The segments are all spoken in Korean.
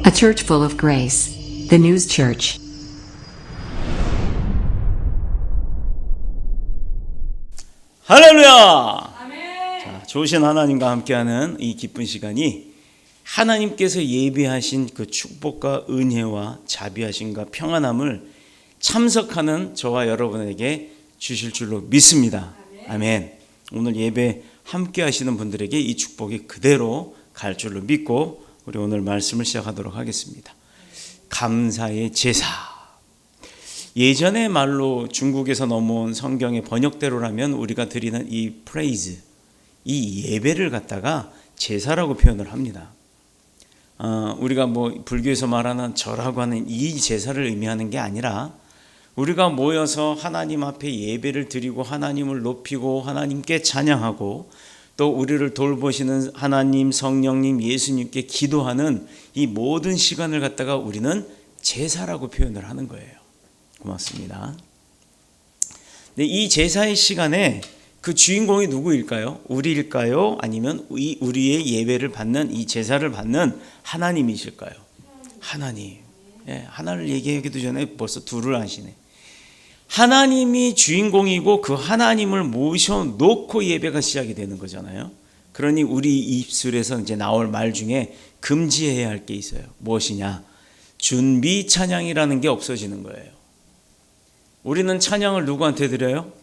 A church full of grace. The News Church. 할렐루야! 자, 좋으신 하나님과 함께하는 이 기쁜 시간이 하나님께서 예비하신 그 축복과 은혜와 자비하심과 평안함을 참석하는 저와 여러분에게 주실 줄로 믿습니다. 아멘. 오늘 예배 함께 하시는 분들에게 이 축복이 그대로 갈 줄로 믿고 우리 오늘 말씀을 시작하도록 하겠습니다. 감사의 제사. 예전의 말로 중국에서 넘어온 성경의 번역대로라면 우리가 드리는 이 프레이즈, 이 예배를 갖다가 제사라고 표현을 합니다. 우리가 뭐 불교에서 말하는 절하고 하는 이 제사를 의미하는 게 아니라 우리가 모여서 하나님 앞에 예배를 드리고 하나님을 높이고 하나님께 찬양하고 또 우리를 돌보시는 하나님, 성령님, 예수님께 기도하는 이 모든 시간을 갖다가 우리는 제사라고 표현을 하는 거예요. 고맙습니다. 근데 이 제사의 시간에 그 주인공이 누구일까요? 우리일까요? 아니면 우리의 예배를 받는 이 제사를 받는 하나님이실까요? 하나님. 예, 하나를 얘기하기도 전에 벌써 둘을 아시네. 하나님이 주인공이고 그 하나님을 모셔놓고 예배가 시작이 되는 거잖아요. 그러니 우리 입술에서 이제 나올 말 중에 금지해야 할 게 있어요. 무엇이냐? 준비 찬양이라는 게 없어지는 거예요. 우리는 찬양을 누구한테 드려요?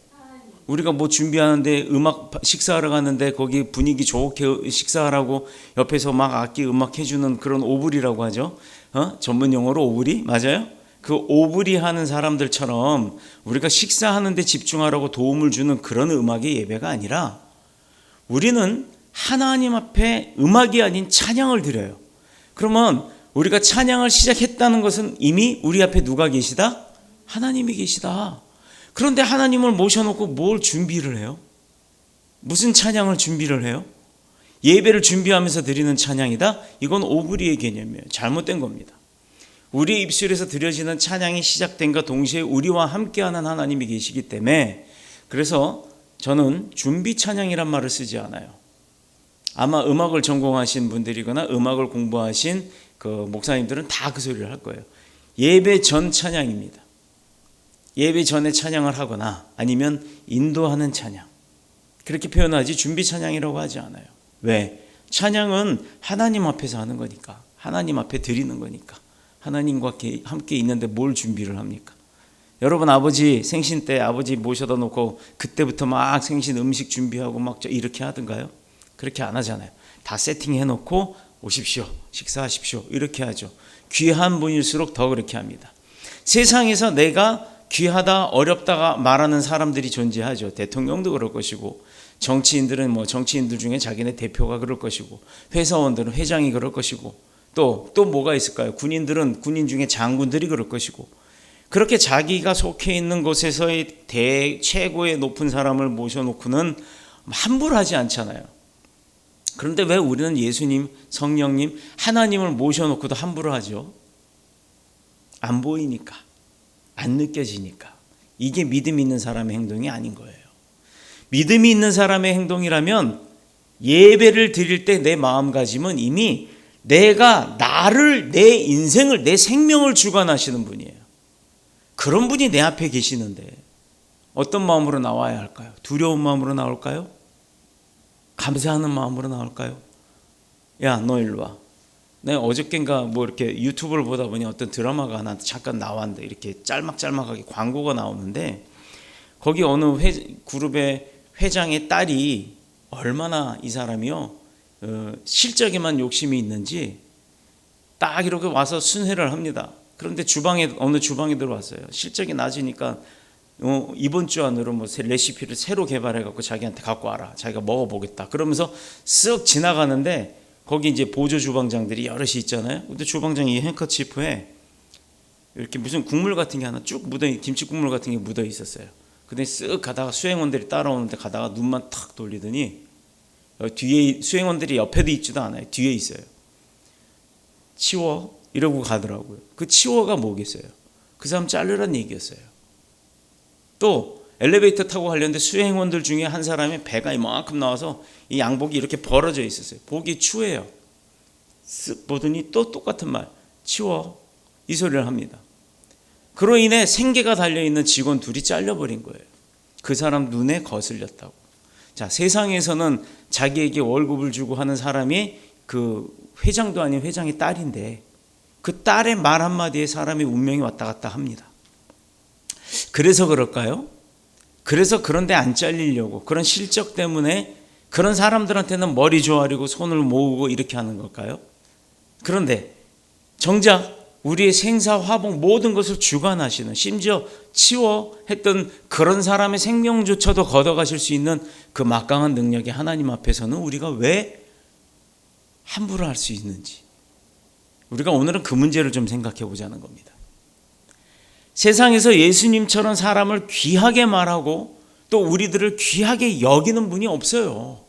우리가 뭐 준비하는데 음악 식사하러 가는데 거기 분위기 좋게 식사하라고 옆에서 막 악기 음악 해주는 그런 오브리라고 하죠. 전문 용어로 오브리 맞아요? 그 오브리 하는 사람들처럼 우리가 식사하는데 집중하라고 도움을 주는 그런 음악의 예배가 아니라 우리는 하나님 앞에 음악이 아닌 찬양을 드려요. 그러면 우리가 찬양을 시작했다는 것은 이미 우리 앞에 누가 계시다? 하나님이 계시다. 그런데 하나님을 모셔놓고 뭘 준비를 해요? 무슨 찬양을 준비를 해요? 예배를 준비하면서 드리는 찬양이다? 이건 오브리의 개념이에요. 잘못된 겁니다. 우리 입술에서 드려지는 찬양이 시작된과 동시에 우리와 함께하는 하나님이 계시기 때문에 그래서 저는 준비 찬양이란 말을 쓰지 않아요. 아마 음악을 전공하신 분들이거나 음악을 공부하신 그 목사님들은 다 그 소리를 할 거예요. 예배 전 찬양입니다. 예배 전에 찬양을 하거나 아니면 인도하는 찬양. 그렇게 표현하지 준비 찬양이라고 하지 않아요. 왜? 찬양은 하나님 앞에서 하는 거니까. 하나님 앞에 드리는 거니까. 하나님과 함께 있는데 뭘 준비를 합니까? 여러분 아버지 생신 때 아버지 모셔다 놓고 그때부터 막 생신 음식 준비하고 막 이렇게 하던가요? 그렇게 안 하잖아요. 다 세팅해 놓고 오십시오. 식사하십시오. 이렇게 하죠. 귀한 분일수록 더 그렇게 합니다. 세상에서 내가 귀하다 어렵다가 말하는 사람들이 존재하죠. 대통령도 그럴 것이고 정치인들은 뭐 정치인들 중에 자기네 대표가 그럴 것이고 회사원들은 회장이 그럴 것이고 또 뭐가 있을까요? 군인들은 군인 중에 장군들이 그럴 것이고 그렇게 자기가 속해 있는 곳에서의 최고의 높은 사람을 모셔놓고는 함부로 하지 않잖아요. 그런데 왜 우리는 예수님, 성령님, 하나님을 모셔놓고도 함부로 하죠? 안 보이니까, 안 느껴지니까. 이게 믿음 있는 사람의 행동이 아닌 거예요. 믿음이 있는 사람의 행동이라면 예배를 드릴 때 내 마음가짐은 이미 내가 나를, 내 인생을, 내 생명을 주관하시는 분이에요. 그런 분이 내 앞에 계시는데 어떤 마음으로 나와야 할까요? 두려운 마음으로 나올까요? 감사하는 마음으로 나올까요? 야, 너 일로 와. 내가 어저께인가 뭐 이렇게 유튜브를 보다 보니 어떤 드라마가 하나 잠깐 나왔는데 이렇게 짤막짤막하게 광고가 나오는데 거기 어느 그룹의 회장의 딸이 얼마나 이 사람이요 실적에만 욕심이 있는지 딱 이렇게 와서 순회를 합니다. 그런데 어느 주방에 들어왔어요. 실적이 낮으니까 이번 주 안으로 뭐 레시피를 새로 개발해 갖고 자기한테 갖고 와라. 자기가 먹어보겠다. 그러면서 쓱 지나가는데 거기 이제 보조 주방장들이 여럿이 있잖아요. 근데 주방장이 이 행커치프에 이렇게 무슨 국물 같은 게 하나 쭉 김치 국물 같은 게 묻어 있었어요. 근데 쓱 가다가 수행원들이 따라오는데 가다가 눈만 탁 돌리더니 뒤에 수행원들이 옆에도 있지도 않아요. 뒤에 있어요. 치워 이러고 가더라고요. 그 치워가 뭐겠어요? 그 사람 자르란 얘기였어요. 또 엘리베이터 타고 가려는데 수행원들 중에 한 사람의 배가 이만큼 나와서 이 양복이 이렇게 벌어져 있었어요. 보기 추해요. 쓱 보더니 또 똑같은 말. 치워. 이 소리를 합니다. 그로 인해 생계가 달려있는 직원 둘이 잘려버린 거예요. 그 사람 눈에 거슬렸다고. 자, 세상에서는 자기에게 월급을 주고 하는 사람이 그 회장도 아닌 회장의 딸인데 그 딸의 말 한마디에 사람의 운명이 왔다 갔다 합니다. 그래서 그럴까요? 그래서 그런데 안 잘리려고 그런 실적 때문에 그런 사람들한테는 머리 조아리고 손을 모으고 이렇게 하는 걸까요? 그런데 정작 우리의 생사 화복 모든 것을 주관하시는, 심지어 치워 했던 그런 사람의 생명조차도 걷어가실 수 있는 그 막강한 능력이 하나님 앞에서는 우리가 왜 함부로 할 수 있는지, 우리가 오늘은 그 문제를 좀 생각해 보자는 겁니다. 세상에서 예수님처럼 사람을 귀하게 말하고 또 우리들을 귀하게 여기는 분이 없어요.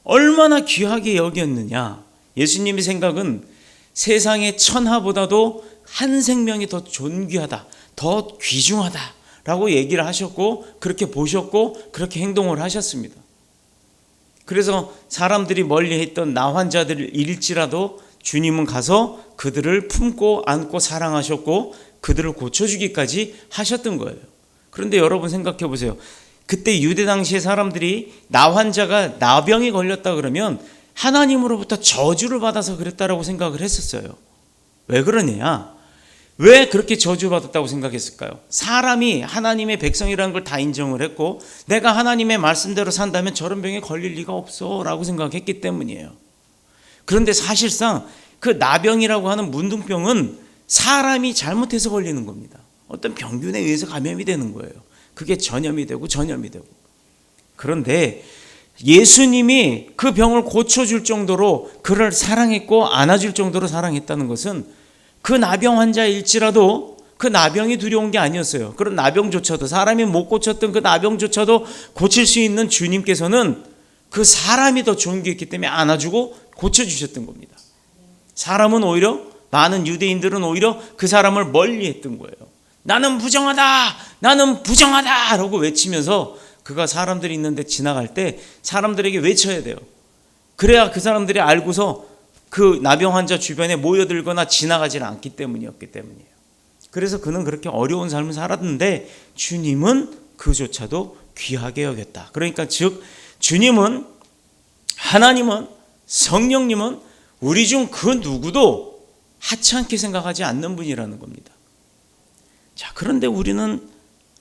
얼마나 귀하게 여겼느냐. 예수님의 생각은 세상의 천하보다도 한 생명이 더 존귀하다, 더 귀중하다라고 얘기를 하셨고 그렇게 보셨고 그렇게 행동을 하셨습니다. 그래서 사람들이 멀리했던 나 환자들일지라도 주님은 가서 그들을 품고 안고 사랑하셨고 그들을 고쳐주기까지 하셨던 거예요. 그런데 여러분 생각해 보세요. 그때 유대 당시의 사람들이 나 환자가 나병이 걸렸다 그러면 하나님으로부터 저주를 받아서 그랬다라고 생각을 했었어요. 왜 그러냐? 왜 그렇게 저주받았다고 생각했을까요? 사람이 하나님의 백성이라는 걸 다 인정을 했고 내가 하나님의 말씀대로 산다면 저런 병에 걸릴 리가 없어 라고 생각했기 때문이에요. 그런데 사실상 그 나병이라고 하는 문둥병은 사람이 잘못해서 걸리는 겁니다. 어떤 병균에 의해서 감염이 되는 거예요. 그게 전염이 되고 전염이 되고. 그런데 예수님이 그 병을 고쳐줄 정도로 그를 사랑했고 안아줄 정도로 사랑했다는 것은 그 나병 환자일지라도 그 나병이 두려운 게 아니었어요. 그런 나병조차도, 사람이 못 고쳤던 그 나병조차도 고칠 수 있는 주님께서는 그 사람이 더 존귀했기 때문에 안아주고 고쳐주셨던 겁니다. 사람은 오히려, 많은 유대인들은 오히려 그 사람을 멀리했던 거예요. 나는 부정하다, 나는 부정하다 라고 외치면서 그가 사람들이 있는데 지나갈 때 사람들에게 외쳐야 돼요. 그래야 그 사람들이 알고서 그 나병 환자 주변에 모여들거나 지나가지 않기 때문이었기 때문이에요. 그래서 그는 그렇게 어려운 삶을 살았는데 주님은 그조차도 귀하게 여겼다. 그러니까 즉 주님은, 하나님은, 성령님은 우리 중 그 누구도 하찮게 생각하지 않는 분이라는 겁니다. 자, 그런데 우리는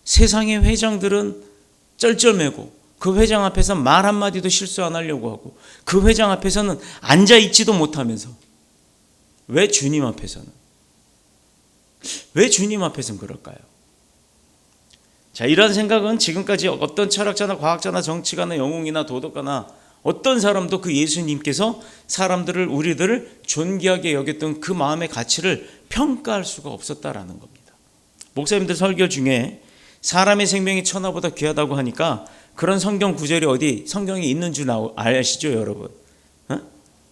세상의 회장들은 쩔쩔매고 그 회장 앞에서 말 한마디도 실수 안 하려고 하고 그 회장 앞에서는 앉아있지도 못하면서 왜 주님 앞에서는? 왜 주님 앞에서는 그럴까요? 자, 이런 생각은 지금까지 어떤 철학자나 과학자나 정치가나 영웅이나 도덕가나 어떤 사람도 그 예수님께서 사람들을, 우리들을 존귀하게 여겼던 그 마음의 가치를 평가할 수가 없었다라는 겁니다. 목사님들 설교 중에 사람의 생명이 천하보다 귀하다고 하니까 그런 성경 구절이 어디 성경에 있는 줄 아시죠, 여러분?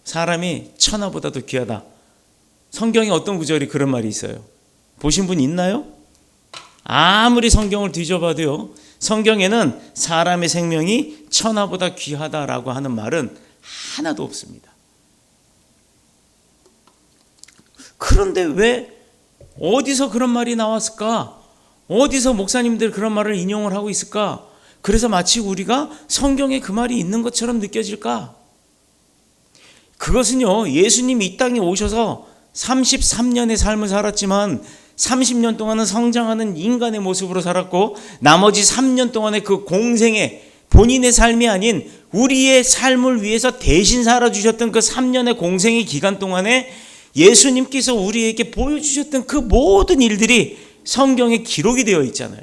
사람이 천하보다도 귀하다. 성경에 어떤 구절이 그런 말이 있어요? 보신 분 있나요? 아무리 성경을 뒤져봐도요, 성경에는 사람의 생명이 천하보다 귀하다라고 하는 말은 하나도 없습니다. 그런데 왜, 어디서 그런 말이 나왔을까? 어디서 목사님들 그런 말을 인용을 하고 있을까? 그래서 마치 우리가 성경에 그 말이 있는 것처럼 느껴질까? 그것은요, 예수님이 이 땅에 오셔서 33년의 삶을 살았지만 30년 동안은 성장하는 인간의 모습으로 살았고 나머지 3년 동안의 그 공생에 본인의 삶이 아닌 우리의 삶을 위해서 대신 살아주셨던 그 3년의 공생의 기간 동안에 예수님께서 우리에게 보여주셨던 그 모든 일들이 성경에 기록이 되어 있잖아요.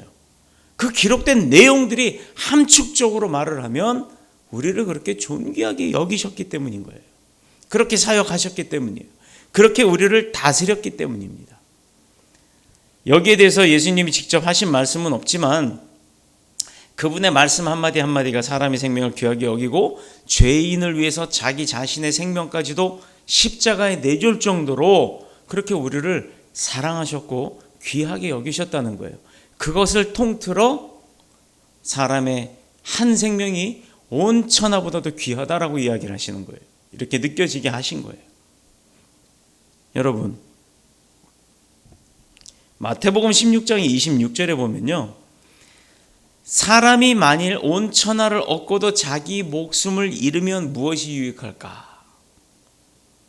그 기록된 내용들이 함축적으로 말을 하면 우리를 그렇게 존귀하게 여기셨기 때문인 거예요. 그렇게 사역하셨기 때문이에요. 그렇게 우리를 다스렸기 때문입니다. 여기에 대해서 예수님이 직접 하신 말씀은 없지만 그분의 말씀 한마디 한마디가 사람의 생명을 귀하게 여기고 죄인을 위해서 자기 자신의 생명까지도 십자가에 내줄 정도로 그렇게 우리를 사랑하셨고 귀하게 여기셨다는 거예요. 그것을 통틀어 사람의 한 생명이 온 천하보다도 귀하다라고 이야기를 하시는 거예요. 이렇게 느껴지게 하신 거예요. 여러분, 마태복음 16장 26절에 보면요, 사람이 만일 온 천하를 얻고도 자기 목숨을 잃으면 무엇이 유익할까?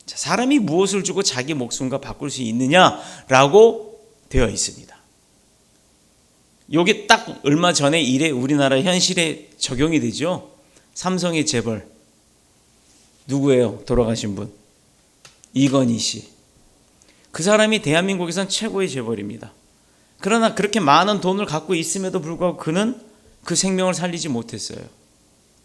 자, 사람이 무엇을 주고 자기 목숨과 바꿀 수 있느냐라고 되어 있습니다. 이게 딱 얼마 전에 일에 우리나라 현실에 적용이 되죠. 삼성의 재벌 누구예요? 돌아가신 분 이건희 씨. 그 사람이 대한민국에선 최고의 재벌입니다. 그러나 그렇게 많은 돈을 갖고 있음에도 불구하고 그는 그 생명을 살리지 못했어요.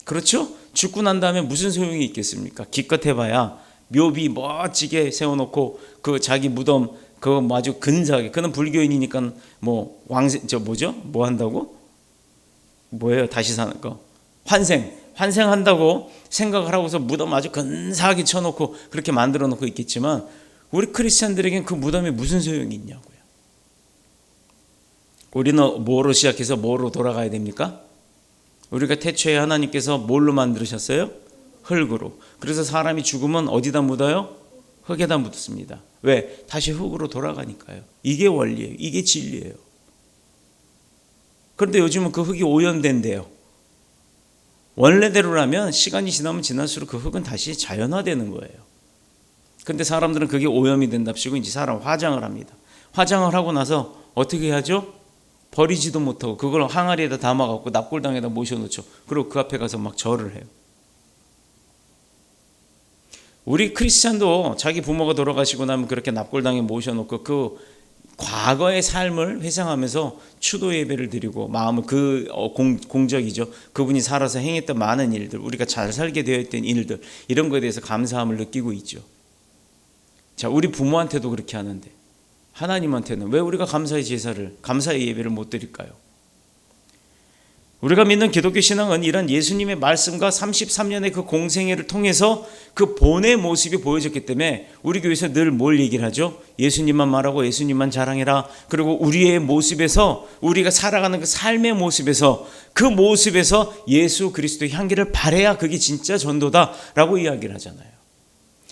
그렇죠? 죽고 난 다음에 무슨 소용이 있겠습니까? 기껏 해봐야 묘비 멋지게 세워놓고 그 자기 무덤 그거 아주 근사하게, 그는 불교인이니까 뭐 왕생 뭐 한다고? 뭐예요? 다시 사는 거 환생한다고 생각을 하고서 무덤 아주 근사하게 쳐놓고 그렇게 만들어 놓고 있겠지만, 우리 크리스찬들에겐 그 무덤에 무슨 소용이 있냐고요. 우리는 뭐로 시작해서 뭐로 돌아가야 됩니까? 우리가 태초에 하나님께서 뭘로 만드셨어요? 흙으로. 그래서 사람이 죽으면 어디다 묻어요? 흙에다 묻습니다. 왜? 다시 흙으로 돌아가니까요. 이게 원리예요. 이게 진리예요. 그런데 요즘은 그 흙이 오염된대요. 원래대로라면 시간이 지나면 지날수록 그 흙은 다시 자연화되는 거예요. 근데 사람들은 그게 오염이 된답시고 이제 사람 화장을 합니다. 화장을 하고 나서 어떻게 하죠? 버리지도 못하고 그걸 항아리에다 담아갖고 납골당에다 모셔놓죠. 그리고 그 앞에 가서 막 절을 해요. 우리 크리스찬도 자기 부모가 돌아가시고 나면 그렇게 납골당에 모셔놓고 그 과거의 삶을 회상하면서 추도 예배를 드리고 마음을 공적이죠. 그분이 살아서 행했던 많은 일들, 우리가 잘 살게 되어 있던 일들, 이런 거에 대해서 감사함을 느끼고 있죠. 자, 우리 부모한테도 그렇게 하는데 하나님한테는 왜 우리가 감사의 제사를, 감사의 예배를 못 드릴까요? 우리가 믿는 기독교 신앙은 이런 예수님의 말씀과 33년의 그 공생애를 통해서 그 본의 모습이 보여졌기 때문에 우리 교회에서 늘 뭘 얘기를 하죠? 예수님만 말하고 예수님만 자랑해라. 그리고 우리의 모습에서, 우리가 살아가는 그 삶의 모습에서, 그 모습에서 예수 그리스도의 향기를 발해야 그게 진짜 전도다라고 이야기를 하잖아요.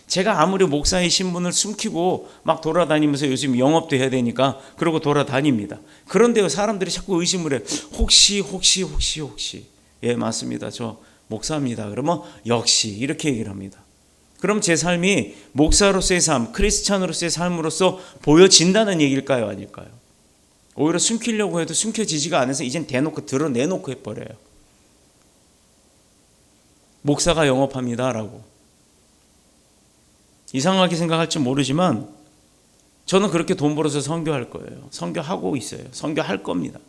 제가 아무리 목사의 신분을 숨기고 막 돌아다니면서 요즘 영업도 해야 되니까 그러고 돌아다닙니다. 그런데 사람들이 자꾸 의심을 해요. 혹시 예, 맞습니다. 저 목사입니다. 그러면 역시 이렇게 얘기를 합니다. 그럼 제 삶이 목사로서의 삶, 크리스찬으로서의 삶으로서 보여진다는 얘기일까요? 아닐까요? 오히려 숨기려고 해도 숨겨지지가 않아서 이젠 대놓고 드러내놓고 해버려요. 목사가 영업합니다라고. 이상하게 생각할지 모르지만 저는 그렇게 돈 벌어서 선교할 거예요. 선교하고 있어요. 선교할 겁니다.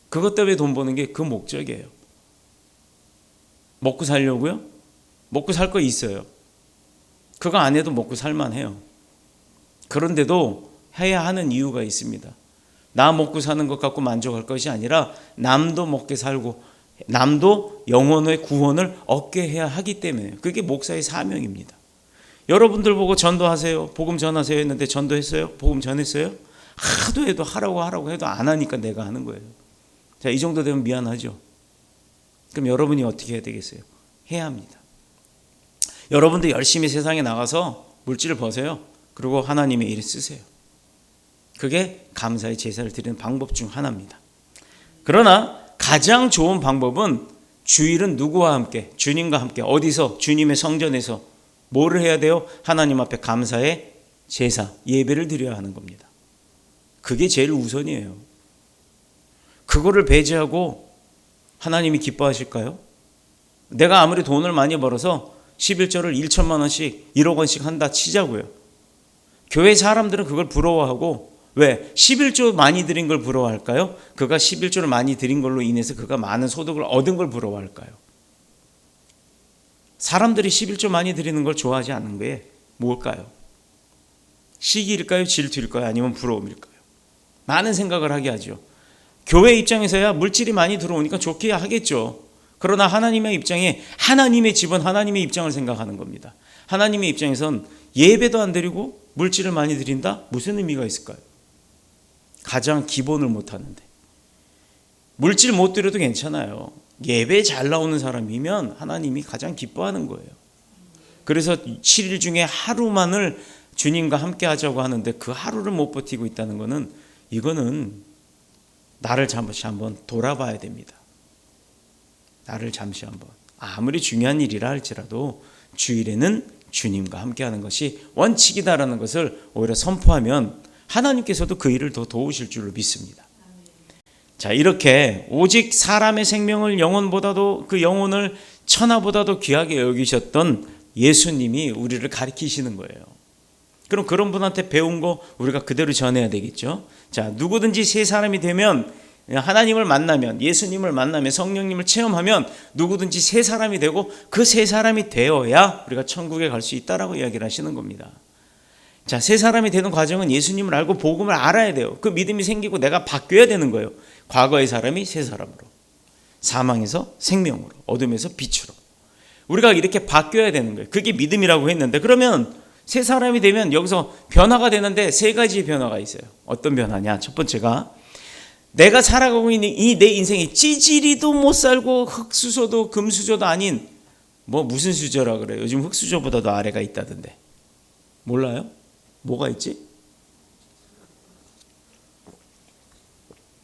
그것 때문에 돈 버는 게 그 목적이에요. 먹고 살려고요? 먹고 살 거 있어요. 그거 안 해도 먹고 살만해요. 그런데도 해야 하는 이유가 있습니다. 나 먹고 사는 것 갖고 만족할 것이 아니라 남도 먹게 살고 남도 영혼의 구원을 얻게 해야 하기 때문에, 그게 목사의 사명입니다. 여러분들 보고 전도하세요, 복음 전하세요 했는데 전도했어요? 복음 전했어요? 하도 해도 하라고 해도 안 하니까 내가 하는 거예요. 자, 이 정도 되면 미안하죠. 그럼 여러분이 어떻게 해야 되겠어요? 해야 합니다. 여러분도 열심히 세상에 나가서 물질을 버세요. 그리고 하나님의 일에 쓰세요. 그게 감사의 제사를 드리는 방법 중 하나입니다. 그러나 가장 좋은 방법은 주일은 누구와 함께? 주님과 함께. 어디서? 주님의 성전에서. 뭐를 해야 돼요? 하나님 앞에 감사의 제사, 예배를 드려야 하는 겁니다. 그게 제일 우선이에요. 그거를 배제하고 하나님이 기뻐하실까요? 내가 아무리 돈을 많이 벌어서 11조를 1천만 원씩 1억 원씩 한다 치자고요. 교회 사람들은 그걸 부러워하고, 왜? 11조 많이 드린 걸 부러워할까요? 그가 11조를 많이 드린 걸로 인해서 그가 많은 소득을 얻은 걸 부러워할까요? 사람들이 11조 많이 드리는 걸 좋아하지 않는 게 뭘까요? 시기일까요? 질투일까요? 아니면 부러움일까요? 많은 생각을 하게 하죠. 교회 입장에서야 물질이 많이 들어오니까 좋게 하겠죠. 그러나 하나님의 입장에, 하나님의 집은 하나님의 입장을 생각하는 겁니다. 하나님의 입장에선 예배도 안 드리고 물질을 많이 드린다? 무슨 의미가 있을까요? 가장 기본을 못 하는데. 물질 못 드려도 괜찮아요. 예배 잘 나오는 사람이면 하나님이 가장 기뻐하는 거예요. 그래서 7일 중에 하루만을 주님과 함께 하자고 하는데 그 하루를 못 버티고 있다는 것은 이거는 나를 잠시 한번 돌아봐야 됩니다. 나를 잠시 한번. 아무리 중요한 일이라 할지라도 주일에는 주님과 함께하는 것이 원칙이다라는 것을 오히려 선포하면 하나님께서도 그 일을 더 도우실 줄로 믿습니다. 자, 이렇게 오직 사람의 생명을 영혼보다도 그 영혼을 천하보다도 귀하게 여기셨던 예수님이 우리를 가르치시는 거예요. 그럼 그런 분한테 배운 거 우리가 그대로 전해야 되겠죠. 자, 누구든지 새 사람이 되면, 하나님을 만나면, 예수님을 만나면, 성령님을 체험하면 누구든지 새 사람이 되고 그 새 사람이 되어야 우리가 천국에 갈 수 있다라고 이야기를 하시는 겁니다. 자, 새 사람이 되는 과정은 예수님을 알고 복음을 알아야 돼요. 그 믿음이 생기고 내가 바뀌어야 되는 거예요. 과거의 사람이 새 사람으로, 사망에서 생명으로, 어둠에서 빛으로 우리가 이렇게 바뀌어야 되는 거예요. 그게 믿음이라고 했는데, 그러면 새 사람이 되면 여기서 변화가 되는데 세 가지 변화가 있어요. 어떤 변화냐? 첫 번째가 내가 살아가고 있는 이 내 인생이 찌질이도 못 살고 흙수저도 금수저도 아닌 무슨 수저라 그래요? 요즘 흙수저보다도 아래가 있다던데. 몰라요? 뭐가 있지?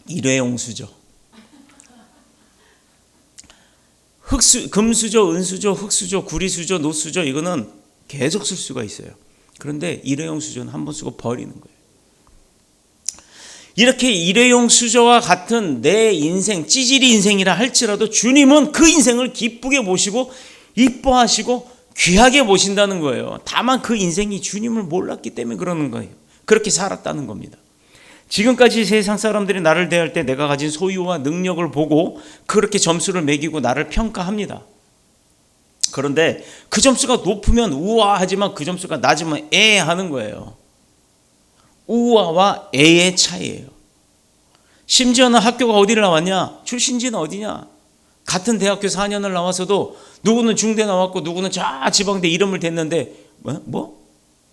일회용 수저. 금수저, 은수저, 흙수저, 구리수저, 노수저 이거는 계속 쓸 수가 있어요. 그런데 일회용 수저는 한 번 쓰고 버리는 거예요. 이렇게 일회용 수저와 같은 내 인생, 찌질이 인생이라 할지라도 주님은 그 인생을 기쁘게 보시고 이뻐하시고 귀하게 보신다는 거예요. 다만 그 인생이 주님을 몰랐기 때문에 그러는 거예요. 그렇게 살았다는 겁니다. 지금까지 세상 사람들이 나를 대할 때 내가 가진 소유와 능력을 보고 그렇게 점수를 매기고 나를 평가합니다. 그런데 그 점수가 높으면 우아하지만 그 점수가 낮으면 하는 거예요. 우아와 애의 차이예요. 심지어는 학교가 어디를 나왔냐? 출신지는 어디냐? 같은 대학교 4년을 나와서도 누구는 중대 나왔고 누구는 저 지방대 이름을 댔는데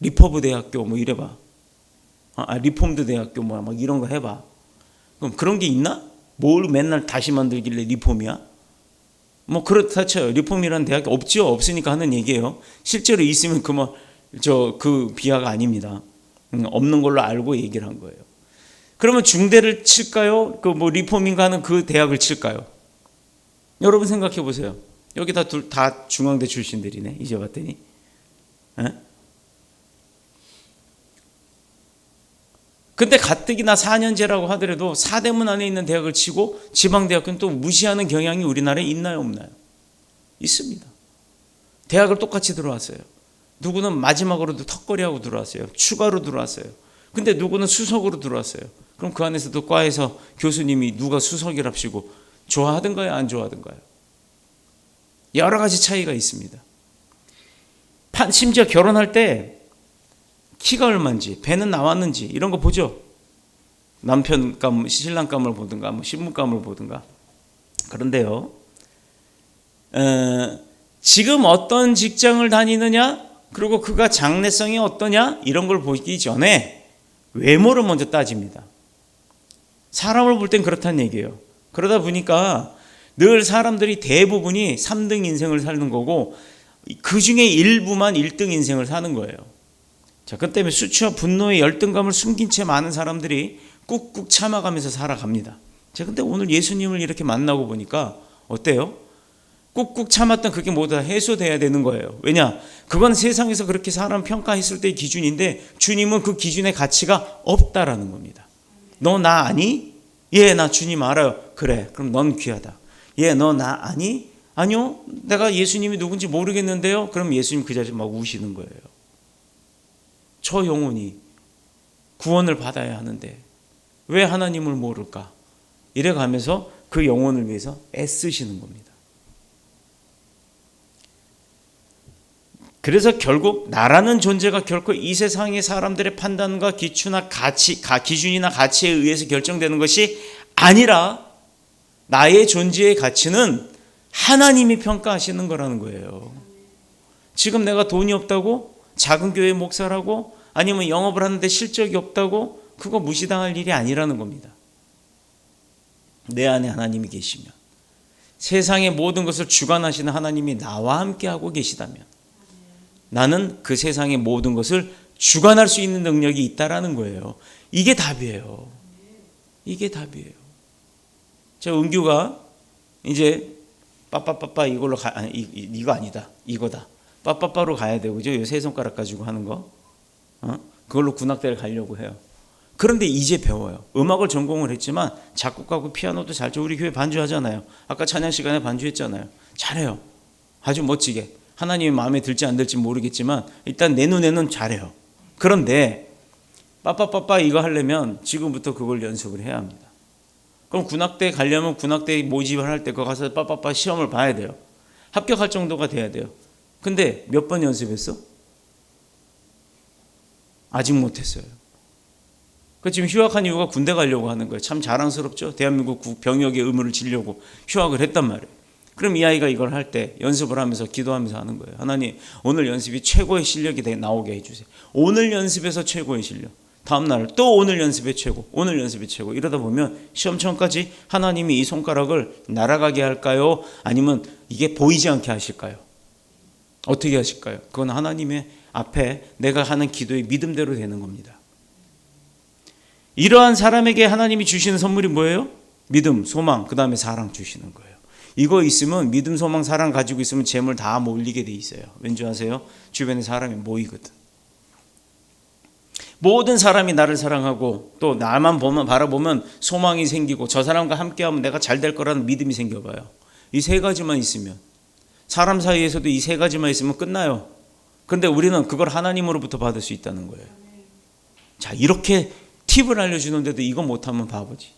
리퍼브 대학교 이래봐. 리폼드 대학교 막 이런 거 해봐. 그럼 그런 게 있나? 뭘 맨날 다시 만들길래 리폼이야? 그렇다 쳐요. 리폼이라는 대학이 없죠. 없으니까 하는 얘기예요. 실제로 있으면 그 비하가 아닙니다. 없는 걸로 알고 얘기를 한 거예요. 그러면 중대를 칠까요? 리폼인가 하는 그 대학을 칠까요? 여러분 생각해 보세요. 여기 다 중앙대 출신들이네. 이제 봤더니. 근데 가뜩이나 4년제라고 하더라도 사대문 안에 있는 대학을 치고 지방대학교는 또 무시하는 경향이 우리나라에 있나요, 없나요? 있습니다. 대학을 똑같이 들어왔어요. 누구는 마지막으로도 턱걸이하고 들어왔어요. 추가로 들어왔어요. 근데 누구는 수석으로 들어왔어요. 그럼 그 안에서도 과에서 교수님이 누가 수석이랍시고 좋아하든가요, 안 좋아하든가요? 여러 가지 차이가 있습니다. 심지어 결혼할 때 키가 얼마인지, 배는 나왔는지 이런 거 보죠. 남편감, 신랑감을 보든가 신부감을 보든가. 그런데요, 지금 어떤 직장을 다니느냐, 그리고 그가 장래성이 어떠냐 이런 걸 보기 전에 외모를 먼저 따집니다. 사람을 볼 땐 그렇다는 얘기예요. 그러다 보니까 늘 사람들이 대부분이 3등 인생을 사는 거고 그 중에 일부만 1등 인생을 사는 거예요. 자, 그 때문에 수치와 분노의 열등감을 숨긴 채 많은 사람들이 꾹꾹 참아가면서 살아갑니다. 자, 근데 오늘 예수님을 이렇게 만나고 보니까 어때요? 꾹꾹 참았던 그게 모두 다 해소돼야 되는 거예요. 왜냐? 그건 세상에서 그렇게 사람 평가했을 때의 기준인데 주님은 그 기준의 가치가 없다라는 겁니다. 너 나 아니? 예, 나 주님 알아요. 그래, 그럼 넌 귀하다. 예, 너 나 아니? 아니요, 내가 예수님이 누군지 모르겠는데요. 그럼 예수님 그 자리에서 막 우시는 거예요. 저 영혼이 구원을 받아야 하는데 왜 하나님을 모를까? 이래가면서 그 영혼을 위해서 애쓰시는 겁니다. 그래서 결국 나라는 존재가 결코 이 세상의 사람들의 판단과 기준이나 가치에 의해서 결정되는 것이 아니라 나의 존재의 가치는 하나님이 평가하시는 거라는 거예요. 지금 내가 돈이 없다고 작은 교회 목사라고 아니면 영업을 하는데 실적이 없다고 그거 무시당할 일이 아니라는 겁니다. 내 안에 하나님이 계시면, 세상의 모든 것을 주관하시는 하나님이 나와 함께 하고 계시다면 나는 그 세상의 모든 것을 주관할 수 있는 능력이 있다라는 거예요. 이게 답이에요. 이게 답이에요. 저 은규가 이제 빠빠빠빠 이걸로 아니, 이거 아니다. 이거다. 빠빠빠로 가야 되고, 그죠? 세 손가락 가지고 하는 거. 그걸로 군악대를 가려고 해요. 그런데 이제 배워요. 음악을 전공을 했지만 작곡하고 피아노도 잘 쳐. 우리 교회 반주하잖아요. 아까 찬양 시간에 반주했잖아요. 잘해요. 아주 멋지게. 하나님의 마음에 들지 안 들지 모르겠지만 일단 내 눈에는 잘해요. 그런데 빠빠빠빠 이거 하려면 지금부터 그걸 연습을 해야 합니다. 그럼 군악대 가려면 군악대 모집을 할 때 거기 가서 빠빠빠 시험을 봐야 돼요. 합격할 정도가 돼야 돼요. 근데 몇 번 연습했어? 아직 못했어요. 그 지금 휴학한 이유가 군대 가려고 하는 거예요. 참 자랑스럽죠. 대한민국 병역의 의무를 지려고 휴학을 했단 말이에요. 그럼 이 아이가 이걸 할 때 연습을 하면서 기도하면서 하는 거예요. 하나님, 오늘 연습이 최고의 실력이 나오게 해주세요. 오늘 연습에서 최고의 실력. 다음 날 또 오늘 연습의 최고, 오늘 연습의 최고. 이러다 보면 시험청까지 하나님이 이 손가락을 날아가게 할까요? 아니면 이게 보이지 않게 하실까요? 어떻게 하실까요? 그건 하나님의 앞에 내가 하는 기도의 믿음대로 되는 겁니다. 이러한 사람에게 하나님이 주시는 선물이 뭐예요? 믿음, 소망, 그 다음에 사랑 주시는 거예요. 이거 있으면 믿음, 소망, 사랑 가지고 있으면 재물 다 몰리게 돼 있어요. 왠지 아세요? 주변에 사람이 모이거든. 모든 사람이 나를 사랑하고 또 나만 바라보면 소망이 생기고 저 사람과 함께하면 내가 잘 될 거라는 믿음이 생겨봐요. 이 세 가지만 있으면, 사람 사이에서도 이 세 가지만 있으면 끝나요. 그런데 우리는 그걸 하나님으로부터 받을 수 있다는 거예요. 자, 이렇게 팁을 알려주는데도 이거 못하면 바보지.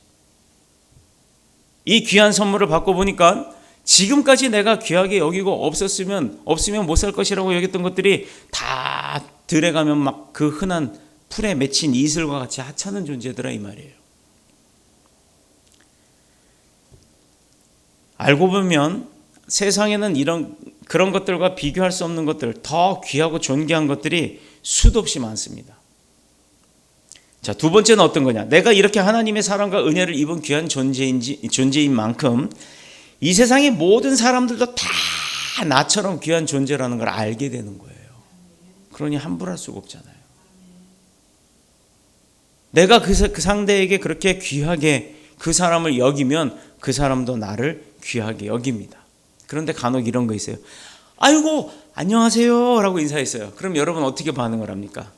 이 귀한 선물을 받고 보니까 지금까지 내가 귀하게 여기고 없으면 못 살 것이라고 여겼던 것들이 다 들어가면 막 그 흔한 풀에 맺힌 이슬과 같이 하찮은 존재더라 이 말이에요. 알고 보면 세상에는 그런 것들과 비교할 수 없는 것들, 더 귀하고 존귀한 것들이 수도 없이 많습니다. 자, 두 번째는 어떤 거냐? 내가 이렇게 하나님의 사랑과 은혜를 입은 귀한 존재인 만큼 이 세상의 모든 사람들도 다 나처럼 귀한 존재라는 걸 알게 되는 거예요. 그러니 함부로 할 수가 없잖아요. 내가 그 상대에게 그렇게 귀하게 그 사람을 여기면 그 사람도 나를 귀하게 여깁니다. 그런데 간혹 이런 거 있어요. 아이고 안녕하세요 라고 인사했어요. 그럼 여러분 어떻게 반응을 합니까?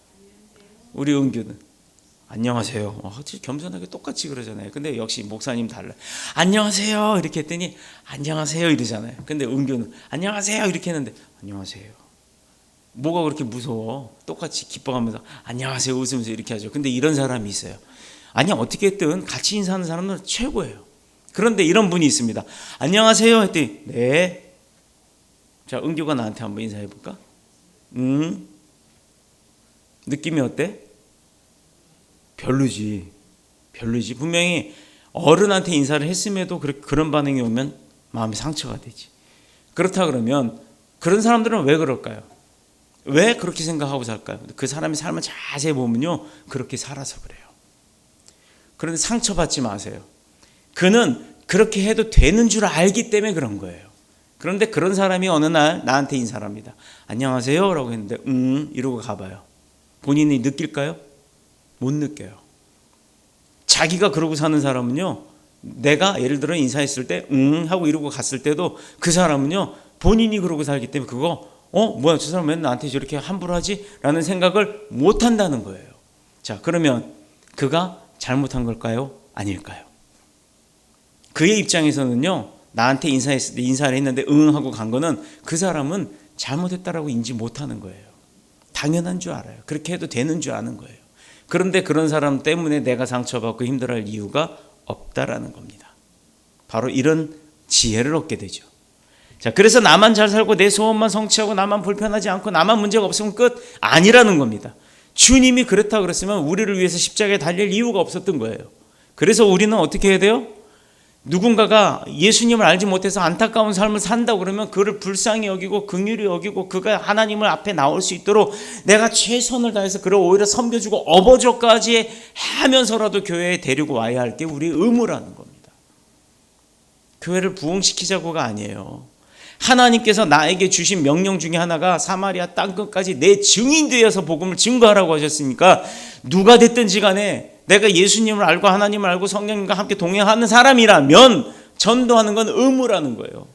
우리 은규는 안녕하세요. 겸손하게 똑같이 그러잖아요. 근데 역시 목사님 달라요. 안녕하세요 이렇게 했더니 안녕하세요 이러잖아요. 근데 은규는 안녕하세요 이렇게 했는데 안녕하세요. 뭐가 그렇게 무서워? 똑같이 기뻐하면서 안녕하세요 웃으면서 이렇게 하죠. 근데 이런 사람이 있어요. 아니 어떻게 했든 같이 인사하는 사람은 최고예요. 그런데 이런 분이 있습니다. 안녕하세요 했더니 네. 자, 은규가 나한테 한번 인사해 볼까? 느낌이 어때? 별로지. 분명히 어른한테 인사를 했음에도 그런 반응이 오면 마음이 상처가 되지. 그렇다 그러면 그런 사람들은 왜 그럴까요? 왜 그렇게 생각하고 살까요? 그 사람의 삶을 자세히 보면요, 그렇게 살아서 그래요. 그런데 상처받지 마세요. 그는 그렇게 해도 되는 줄 알기 때문에 그런 거예요. 그런데 그런 사람이 어느 날 나한테 인사를 합니다. 안녕하세요 라고 했는데 이러고 가봐요. 본인이 느낄까요? 못 느껴요. 자기가 그러고 사는 사람은요, 내가 예를 들어 인사했을 때 하고 이러고 갔을 때도 그 사람은요 본인이 그러고 살기 때문에 그거 뭐야 저 사람 맨날 나한테 저렇게 함부로 하지? 라는 생각을 못 한다는 거예요. 자, 그러면 그가 잘못한 걸까요? 아닐까요? 그의 입장에서는요, 나한테 인사했을 때 인사를 했는데 하고 간 거는 그 사람은 잘못했다라고 인지 못하는 거예요. 당연한 줄 알아요. 그렇게 해도 되는 줄 아는 거예요. 그런데 그런 사람 때문에 내가 상처받고 힘들어할 이유가 없다라는 겁니다. 바로 이런 지혜를 얻게 되죠. 자, 그래서 나만 잘 살고 내 소원만 성취하고 나만 불편하지 않고 나만 문제가 없으면 끝 아니라는 겁니다. 주님이 그렇다 그랬으면 우리를 위해서 십자가에 달릴 이유가 없었던 거예요. 그래서 우리는 어떻게 해야 돼요? 누군가가 예수님을 알지 못해서 안타까운 삶을 산다고 그러면 그를 불쌍히 여기고 긍휼히 여기고 그가 하나님을 앞에 나올 수 있도록 내가 최선을 다해서 그를 오히려 섬겨주고 업어줘까지 하면서라도 교회에 데리고 와야 할 게 우리의 의무라는 겁니다. 교회를 부흥시키자고가 아니에요. 하나님께서 나에게 주신 명령 중에 하나가 사마리아 땅끝까지 내 증인 되어서 복음을 증거하라고 하셨으니까 누가 됐든지 간에 내가 예수님을 알고 하나님을 알고 성령님과 함께 동행하는 사람이라면 전도하는 건 의무라는 거예요.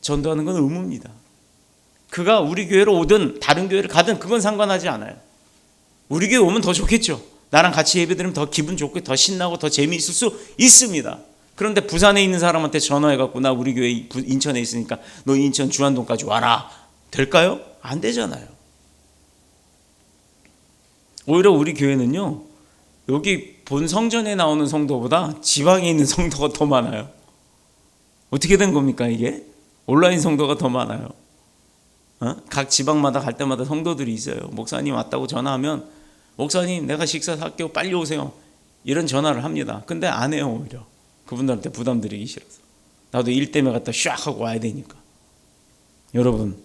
전도하는 건 의무입니다. 그가 우리 교회로 오든 다른 교회를 가든 그건 상관하지 않아요. 우리 교회 오면 더 좋겠죠. 나랑 같이 예배드리면 더 기분 좋고 더 신나고 더 재미있을 수 있습니다. 그런데 부산에 있는 사람한테 전화해갖고 나 우리 교회 인천에 있으니까 너 인천 주안동까지 와라. 될까요? 안 되잖아요. 오히려 우리 교회는요, 여기 본 성전에 나오는 성도보다 지방에 있는 성도가 더 많아요. 어떻게 된 겁니까 이게? 온라인 성도가 더 많아요. 각 지방마다 갈 때마다 성도들이 있어요. 목사님 왔다고 전화하면 목사님 내가 식사 살게요 빨리 오세요 이런 전화를 합니다. 근데 안 해요. 오히려 그분들한테 부담 드리기 싫어서. 나도 일 때문에 갔다 샥 하고 와야 되니까. 여러분,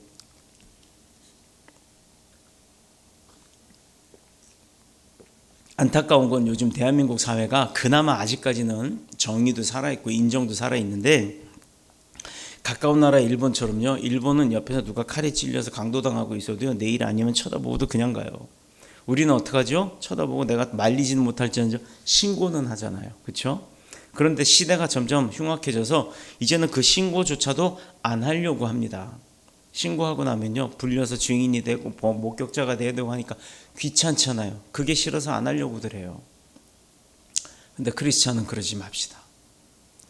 안타까운 건 요즘 대한민국 사회가 그나마 아직까지는 정의도 살아있고 인정도 살아있는데, 가까운 나라 일본처럼요, 일본은 옆에서 누가 칼에 찔려서 강도당하고 있어도요 내일 아니면 쳐다보고도 그냥 가요. 우리는 어떡하죠? 쳐다보고 내가 말리지는 못할지언정 신고는 하잖아요. 그렇죠? 그런데 시대가 점점 흉악해져서 이제는 그 신고조차도 안 하려고 합니다. 신고하고 나면요 불려서 증인이 되고 목격자가 돼야 되고 하니까 귀찮잖아요. 그게 싫어서 안 하려고들 해요. 근데 크리스찬은 그러지 맙시다.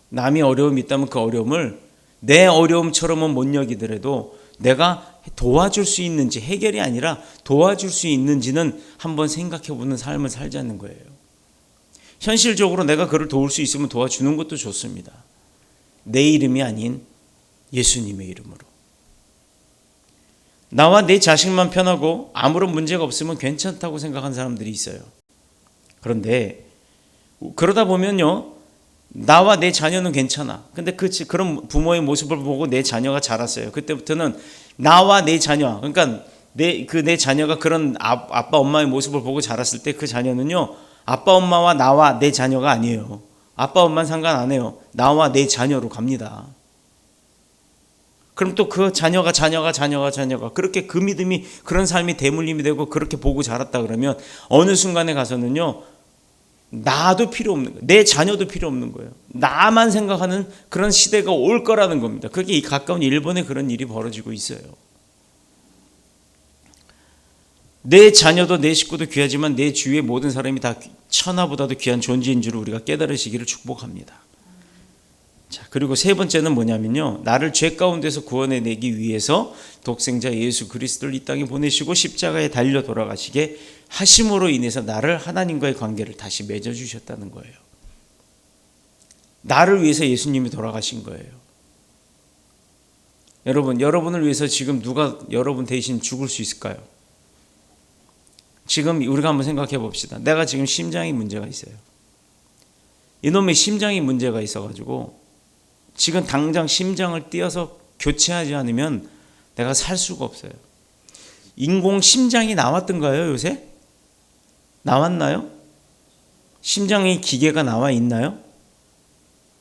남이 어려움이 있다면 그 어려움을 내 어려움처럼은 못 여기더라도 내가 도와줄 수 있는지, 해결이 아니라 도와줄 수 있는지는 한번 생각해보는 삶을 살자는 거예요. 현실적으로 내가 그를 도울 수 있으면 도와주는 것도 좋습니다. 내 이름이 아닌 예수님의 이름으로. 나와 내 자식만 편하고 아무런 문제가 없으면 괜찮다고 생각하는 사람들이 있어요. 그런데 그러다 보면요, 나와 내 자녀는 괜찮아. 근데 그런 부모의 모습을 보고 내 자녀가 자랐어요. 그때부터는 나와 내 자녀, 그러니까 내 자녀가 그런 아빠 엄마의 모습을 보고 자랐을 때 그 자녀는요, 아빠 엄마와 나와 내 자녀가 아니에요. 아빠 엄마는 상관 안 해요. 나와 내 자녀로 갑니다. 그럼 또 그 자녀가 그렇게 그 믿음이, 그런 삶이 대물림이 되고 그렇게 보고 자랐다 그러면 어느 순간에 가서는요, 나도 필요 없는 거예요. 내 자녀도 필요 없는 거예요. 나만 생각하는 그런 시대가 올 거라는 겁니다. 그게 가까운 일본에 그런 일이 벌어지고 있어요. 내 자녀도 내 식구도 귀하지만 내 주위의 모든 사람이 다 천하보다도 귀한 존재인 줄 우리가 깨달으시기를 축복합니다. 자, 그리고 세 번째는 뭐냐면요, 나를 죄 가운데서 구원해내기 위해서 독생자 예수 그리스도를 이 땅에 보내시고 십자가에 달려 돌아가시게 하심으로 인해서 나를 하나님과의 관계를 다시 맺어주셨다는 거예요. 나를 위해서 예수님이 돌아가신 거예요. 여러분을 위해서 지금 누가 여러분 대신 죽을 수 있을까요? 지금 우리가 한번 생각해 봅시다. 내가 지금 심장에 문제가 있어요. 이놈의 심장에 문제가 있어가지고 지금 당장 심장을 띄어서 교체하지 않으면 내가 살 수가 없어요. 인공 심장이 나왔던가요, 요새? 나왔나요? 심장의 기계가 나와 있나요?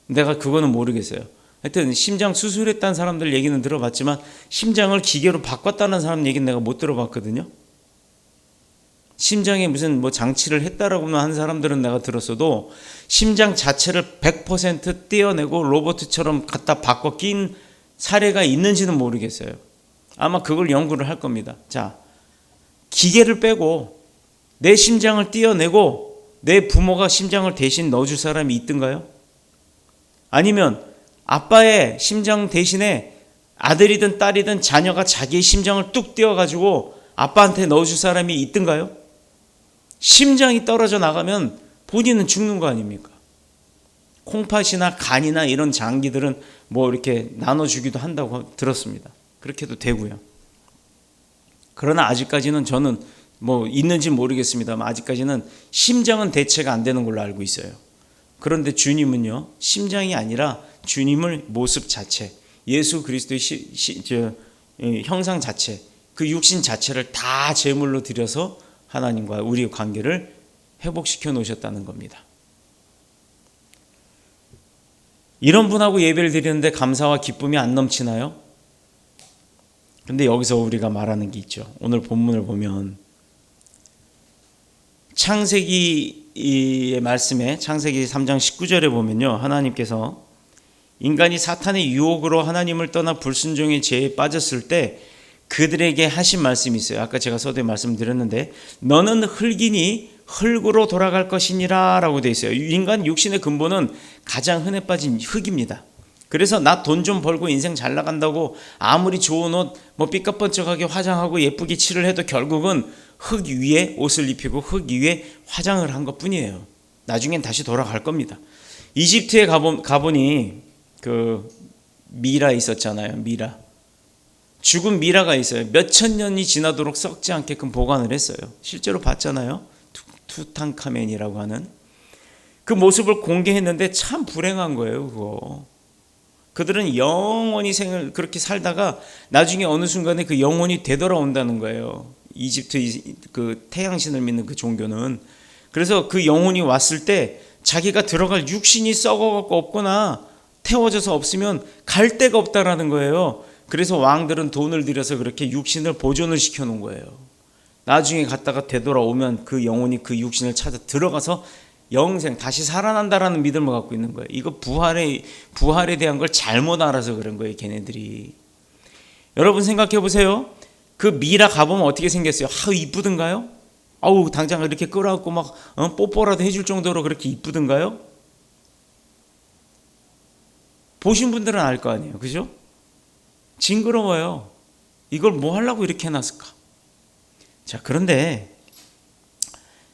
내가 그거는 모르겠어요. 하여튼 심장 수술했다는 사람들 얘기는 들어봤지만 심장을 기계로 바꿨다는 사람 얘기는 내가 못 들어봤거든요. 심장에 무슨 장치를 했다라고만 하는 사람들은 내가 들었어도 심장 자체를 100% 떼어내고 로봇처럼 갖다 바꿔 낀 사례가 있는지는 모르겠어요. 아마 그걸 연구를 할 겁니다. 자, 기계를 빼고 내 심장을 떼어내고 내 부모가 심장을 대신 넣어줄 사람이 있던가요? 아니면 아빠의 심장 대신에 아들이든 딸이든 자녀가 자기의 심장을 뚝 떼어가지고 아빠한테 넣어줄 사람이 있던가요? 심장이 떨어져 나가면 본인은 죽는 거 아닙니까? 콩팥이나 간이나 이런 장기들은 이렇게 나눠주기도 한다고 들었습니다. 그렇게 해도 되고요. 그러나 아직까지는 저는 있는지 모르겠습니다만 아직까지는 심장은 대체가 안 되는 걸로 알고 있어요. 그런데 주님은요, 심장이 아니라 주님을 모습 자체, 예수 그리스도의 형상 자체, 그 육신 자체를 다 제물로 드려서 하나님과 우리의 관계를 회복시켜 놓으셨다는 겁니다. 이런 분하고 예배를 드리는데 감사와 기쁨이 안 넘치나요? 근데 여기서 우리가 말하는 게 있죠. 오늘 본문을 보면 창세기의 말씀에 창세기 3장 19절에 보면요. 하나님께서 인간이 사탄의 유혹으로 하나님을 떠나 불순종의 죄에 빠졌을 때 그들에게 하신 말씀이 있어요. 아까 제가 서두에 말씀드렸는데 너는 흙이니 흙으로 돌아갈 것이니라 라고 되어 있어요. 인간 육신의 근본은 가장 흔해 빠진 흙입니다. 그래서 나 돈 좀 벌고 인생 잘 나간다고 아무리 좋은 옷 뭐 삐까뻔쩍하게 화장하고 예쁘게 칠을 해도 결국은 흙 위에 옷을 입히고 흙 위에 화장을 한 것뿐이에요. 나중엔 다시 돌아갈 겁니다. 이집트에 가보니 그 미라 있었잖아요. 미라. 죽은 미라가 있어요. 몇천 년이 지나도록 썩지 않게끔 보관을 했어요. 실제로 봤잖아요. 투탕카멘이라고 하는 그 모습을 공개했는데 참 불행한 거예요. 그거. 그들은 영원히 생을 그렇게 살다가 나중에 어느 순간에 그 영혼이 되돌아온다는 거예요. 이집트 그 태양신을 믿는 그 종교는. 그래서 그 영혼이 왔을 때 자기가 들어갈 육신이 썩어갖고 없거나 태워져서 없으면 갈 데가 없다라는 거예요. 그래서 왕들은 돈을 들여서 그렇게 육신을 보존을 시켜놓은 거예요. 나중에 갔다가 되돌아오면 그 영혼이 그 육신을 찾아 들어가서 영생 다시 살아난다라는 믿음을 갖고 있는 거예요. 이거 부활에 대한 걸 잘못 알아서 그런 거예요. 걔네들이. 여러분 생각해 보세요. 그 미라 가보면 어떻게 생겼어요? 이쁘든가요? 아우 당장 이렇게 끌어안고 막 뽀뽀라도 해줄 정도로 그렇게 이쁘든가요? 보신 분들은 알 거 아니에요. 그죠? 징그러워요. 이걸 뭐 하려고 이렇게 해놨을까? 자, 그런데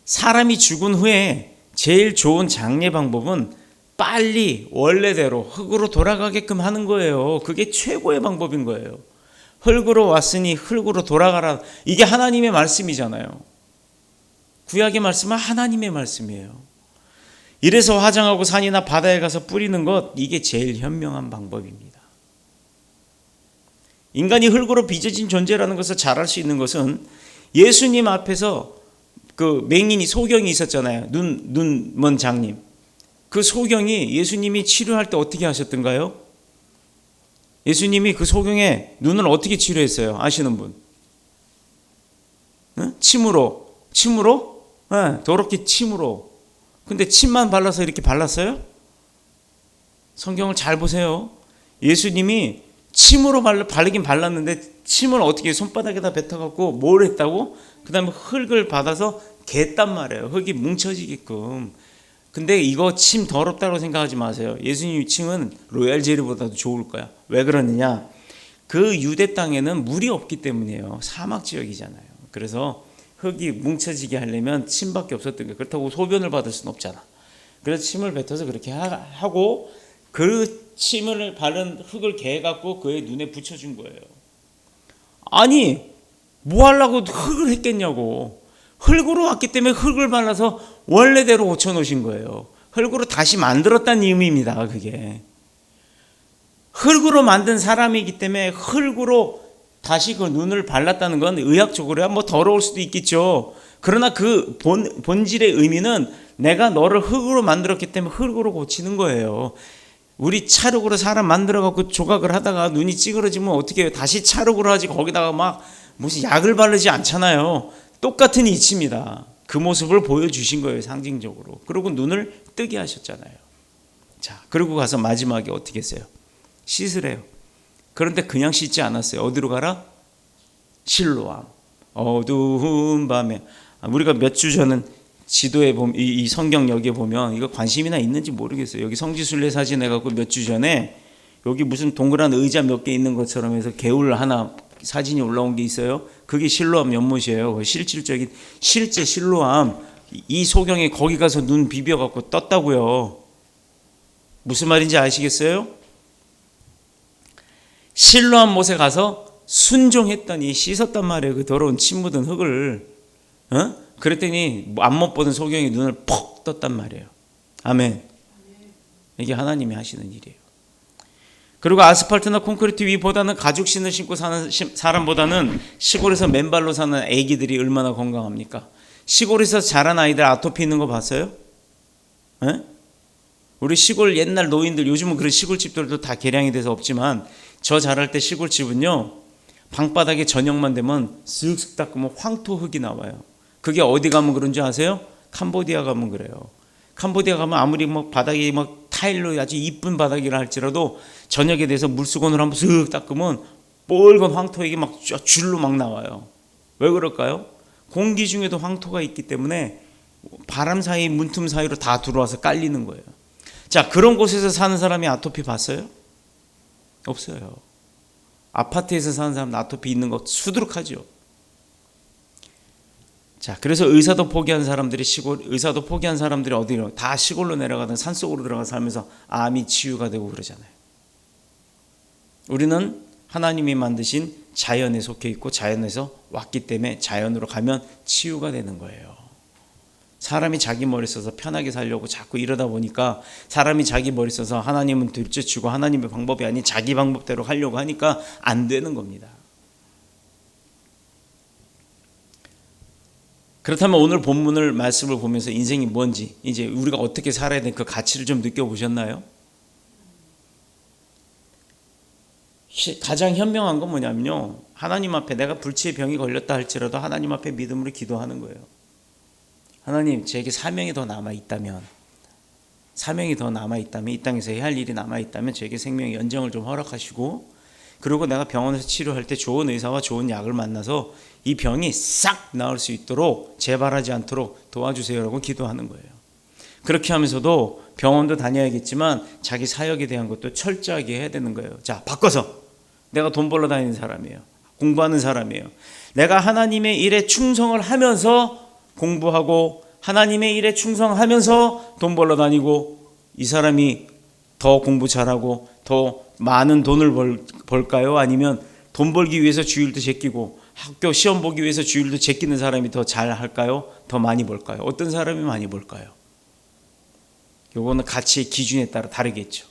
사람이 죽은 후에 제일 좋은 장례 방법은 빨리 원래대로 흙으로 돌아가게끔 하는 거예요. 그게 최고의 방법인 거예요. 흙으로 왔으니 흙으로 돌아가라. 이게 하나님의 말씀이잖아요. 구약의 말씀은 하나님의 말씀이에요. 이래서 화장하고 산이나 바다에 가서 뿌리는 것, 이게 제일 현명한 방법입니다. 인간이 흙으로 빚어진 존재라는 것을 잘 알 수 있는 것은 예수님 앞에서 그 맹인이 소경이 있었잖아요. 눈 먼 장님. 그 소경이 예수님이 치료할 때 어떻게 하셨던가요? 예수님이 그 소경의 눈을 어떻게 치료했어요? 아시는 분? 응? 침으로? 네, 더럽게 침으로. 근데 침만 발라서 이렇게 발랐어요? 성경을 잘 보세요. 예수님이 침으로 바르긴 발랐는데 침을 어떻게 손바닥에다 뱉어갖고 뭘 했다고? 그 다음에 흙을 받아서 갰단 말이에요. 흙이 뭉쳐지게끔. 근데 이거 침 더럽다고 생각하지 마세요. 예수님 침은 로얄 젤리보다도 좋을 거야. 왜 그러느냐? 그 유대 땅에는 물이 없기 때문이에요. 사막 지역이잖아요. 그래서 흙이 뭉쳐지게 하려면 침밖에 없었던 거예요. 그렇다고 소변을 받을 수는 없잖아. 그래서 침을 뱉어서 그렇게 하고 그 침을 바른 흙을 개갖고 그의 눈에 붙여준 거예요. 아니 뭐 하려고 흙을 했겠냐고. 흙으로 왔기 때문에 흙을 발라서 원래대로 고쳐놓으신 거예요. 흙으로 다시 만들었다는 의미입니다. 그게 흙으로 만든 사람이기 때문에 흙으로 다시 그 눈을 발랐다는 건 의학적으로야 뭐 더러울 수도 있겠죠. 그러나 그 본질의 의미는 내가 너를 흙으로 만들었기 때문에 흙으로 고치는 거예요. 우리 찰흙으로 사람 만들어갖고 조각을 하다가 눈이 찌그러지면 어떻게 해요? 다시 찰흙으로 하지 거기다가 막 무슨 약을 바르지 않잖아요. 똑같은 이치입니다. 그 모습을 보여주신 거예요. 상징적으로. 그리고 눈을 뜨게 하셨잖아요. 자, 그리고 가서 마지막에 어떻게 했어요? 씻으래요. 그런데 그냥 씻지 않았어요. 어디로 가라? 실로암. 어두운 밤에. 우리가 몇 주 전은 지도에 보면 이 성경 여기에 보면 이거 관심이나 있는지 모르겠어요. 여기 성지순례 사진 해갖고 몇 주 전에 여기 무슨 동그란 의자 몇 개 있는 것처럼 해서 개울 하나 사진이 올라온 게 있어요. 그게 실로암 연못이에요. 실질적인 실제 실로암. 이 소경이 거기 가서 눈 비벼갖고 떴다고요. 무슨 말인지 아시겠어요? 실로암 못에 가서 순종했더니 씻었단 말이에요. 그 더러운 침 묻은 흙을. 그랬더니 안 못 보던 소경이 눈을 퍽 떴단 말이에요. 아멘. 이게 하나님이 하시는 일이에요. 그리고 아스팔트나 콘크리트 위보다는 가죽 신을 신고 사는 사람보다는 시골에서 맨발로 사는 아기들이 얼마나 건강합니까? 시골에서 자란 아이들 아토피 있는 거 봤어요? 우리 시골 옛날 노인들, 요즘은 그런 시골집들도 다 개량이 돼서 없지만 저 자랄 때 시골집은요, 방바닥에 저녁만 되면 쓱쓱 닦으면 황토 흙이 나와요. 그게 어디 가면 그런 줄 아세요? 캄보디아 가면 그래요. 캄보디아 가면 아무리 뭐 바닥이 막 타일로 아주 이쁜 바닥이라 할지라도 저녁에 대해서 물수건으로 한번 쓱 닦으면 뻘건 황토액이 막 줄로 막 나와요. 왜 그럴까요? 공기 중에도 황토가 있기 때문에 바람 사이 문틈 사이로 다 들어와서 깔리는 거예요. 자, 그런 곳에서 사는 사람이 아토피 봤어요? 없어요. 아파트에서 사는 사람 아토피 있는 거 수두룩하죠. 자, 그래서 의사도 포기한 사람들이 의사도 포기한 사람들이 어디로 다 시골로 내려가든 산속으로 들어가 살면서 암이 치유가 되고 그러잖아요. 우리는 하나님이 만드신 자연에 속해 있고 자연에서 왔기 때문에 자연으로 가면 치유가 되는 거예요. 사람이 자기 머리 써서 편하게 살려고 자꾸 이러다 보니까 사람이 자기 머리 써서 하나님은 둘째치고 하나님의 방법이 아닌 자기 방법대로 하려고 하니까 안 되는 겁니다. 그렇다면 오늘 본문을 말씀을 보면서 인생이 뭔지, 이제 우리가 어떻게 살아야 되는 그 가치를 좀 느껴보셨나요? 가장 현명한 건 뭐냐면요, 하나님 앞에 내가 불치의 병이 걸렸다 할지라도 하나님 앞에 믿음으로 기도하는 거예요. 하나님, 제게 사명이 더 남아있다면, 이 땅에서 해야 할 일이 남아있다면 제게 생명의 연장을 좀 허락하시고, 그리고 내가 병원에서 치료할 때 좋은 의사와 좋은 약을 만나서 이 병이 싹 나을 수 있도록, 재발하지 않도록 도와주세요라고 기도하는 거예요. 그렇게 하면서도 병원도 다녀야겠지만 자기 사역에 대한 것도 철저하게 해야 되는 거예요. 자, 바꿔서 내가 돈 벌러 다니는 사람이에요. 공부하는 사람이에요. 내가 하나님의 일에 충성을 하면서 공부하고 하나님의 일에 충성하면서 돈 벌러 다니고, 이 사람이 더 공부 잘하고 더 많은 돈을 벌까요? 아니면 돈 벌기 위해서 주일도 제끼고 학교 시험 보기 위해서 주일도 제끼는 사람이 더 잘할까요? 더 많이 벌까요? 어떤 사람이 많이 벌까요? 요거는 가치의 기준에 따라 다르겠죠.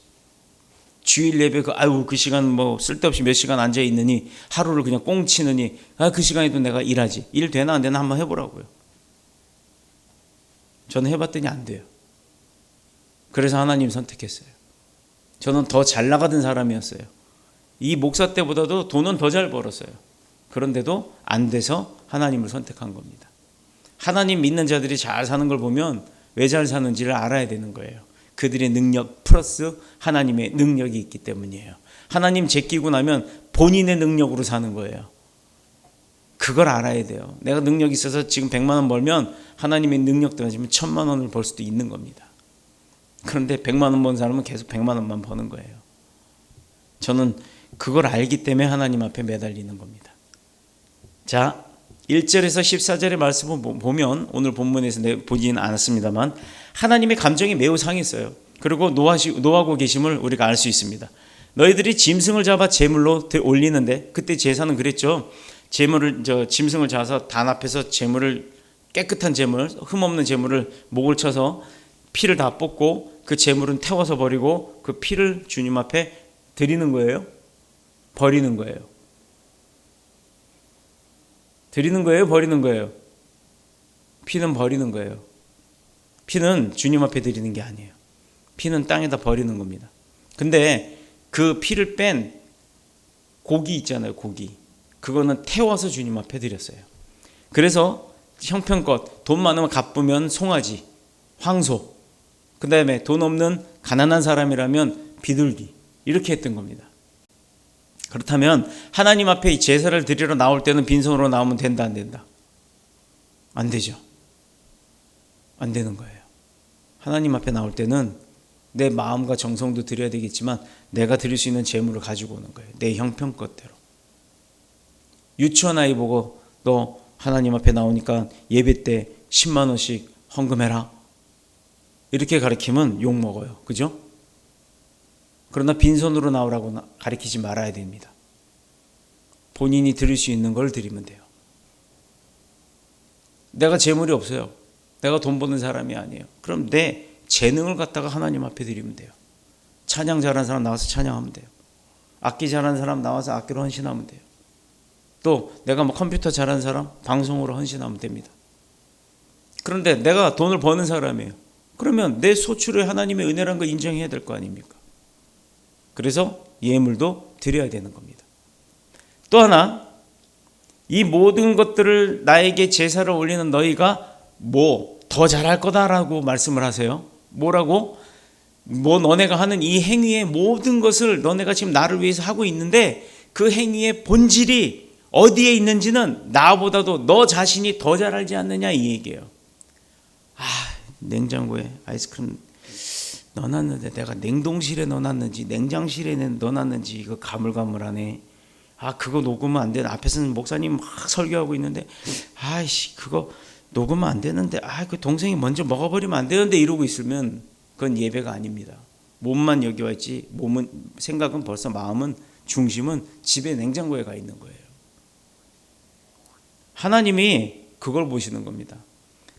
주일 예배 그 시간 뭐 쓸데없이 몇 시간 앉아 있느니, 하루를 그냥 꽁치느니, 그 시간에도 내가 일하지. 일 되나 안 되나 한번 해보라고요. 저는 해봤더니 안 돼요. 그래서 하나님 선택했어요. 저는 더 잘 나가던 사람이었어요. 이 목사 때보다도 돈은 더 잘 벌었어요. 그런데도 안 돼서 하나님을 선택한 겁니다. 하나님 믿는 자들이 잘 사는 걸 보면 왜 잘 사는지를 알아야 되는 거예요. 그들의 능력 플러스 하나님의 능력이 있기 때문이에요. 하나님 제끼고 나면 본인의 능력으로 사는 거예요. 그걸 알아야 돼요. 내가 능력이 있어서 지금 100만 원 벌면 하나님의 능력 떨어지면 1000만 원을 벌 수도 있는 겁니다. 그런데 100만 원 번 사람은 계속 100만 원만 버는 거예요. 저는 그걸 알기 때문에 하나님 앞에 매달리는 겁니다. 자, 1절에서 14절의 말씀을 보면, 오늘 본문에서 보지는 않았습니다만 하나님의 감정이 매우 상했어요. 그리고 노하고 계심을 우리가 알 수 있습니다. 너희들이 짐승을 잡아 제물로 올리는데, 그때 제사는 그랬죠. 짐승을 잡아서 단 앞에서 깨끗한 제물, 흠없는 제물을 목을 쳐서 피를 다 뽑고 그 제물은 태워서 버리고 그 피를 주님 앞에 드리는 거예요? 버리는 거예요? 드리는 거예요? 버리는 거예요? 피는 버리는 거예요. 피는 주님 앞에 드리는 게 아니에요. 피는 땅에다 버리는 겁니다. 근데 그 피를 뺀 고기 있잖아요, 고기. 그거는 태워서 주님 앞에 드렸어요. 그래서 형편껏 돈 많으면 갚으면 송아지, 황소, 그 다음에 돈 없는 가난한 사람이라면 비둘기, 이렇게 했던 겁니다. 그렇다면 하나님 앞에 이 제사를 드리러 나올 때는 빈손으로 나오면 된다, 안 된다? 안 되죠. 안 되는 거예요. 하나님 앞에 나올 때는 내 마음과 정성도 드려야 되겠지만 내가 드릴 수 있는 재물을 가지고 오는 거예요. 내 형편껏대로. 유치원 아이 보고 너 하나님 앞에 나오니까 예배 때 10만 원씩 헌금해라, 이렇게 가르치면 욕먹어요. 그죠? 그러나 빈손으로 나오라고 가르치지 말아야 됩니다. 본인이 드릴 수 있는 걸 드리면 돼요. 내가 재물이 없어요. 내가 돈 버는 사람이 아니에요. 그럼 내 재능을 갖다가 하나님 앞에 드리면 돼요. 찬양 잘하는 사람 나와서 찬양하면 돼요. 악기 잘하는 사람 나와서 악기로 헌신하면 돼요. 또 내가 뭐 컴퓨터 잘하는 사람 방송으로 헌신하면 됩니다. 그런데 내가 돈을 버는 사람이에요. 그러면 내 소출을 하나님의 은혜라는 거 인정해야 될 거 아닙니까? 그래서 예물도 드려야 되는 겁니다. 또 하나, 이 모든 것들을 나에게 제사를 올리는 너희가 뭐 더 잘할 거다라고 말씀을 하세요. 뭐라고? 뭐 너네가 하는 이 행위의 모든 것을 너네가 지금 나를 위해서 하고 있는데 그 행위의 본질이 어디에 있는지는 나보다도 너 자신이 더 잘 알지 않느냐 이 얘기예요. 냉장고에 아이스크림 넣어놨는데 내가 냉동실에 넣어놨는지 냉장실에 넣어놨는지 이거 가물가물하네. 그거 녹으면 안 되는, 앞에서는 목사님 막 설교하고 있는데 그거 녹으면 안 되는데 그 동생이 먼저 먹어버리면 안 되는데 이러고 있으면 그건 예배가 아닙니다. 몸만 여기 와 있지 몸은, 생각은 벌써, 마음은, 중심은 집에 냉장고에 가 있는 거예요. 하나님이 그걸 보시는 겁니다.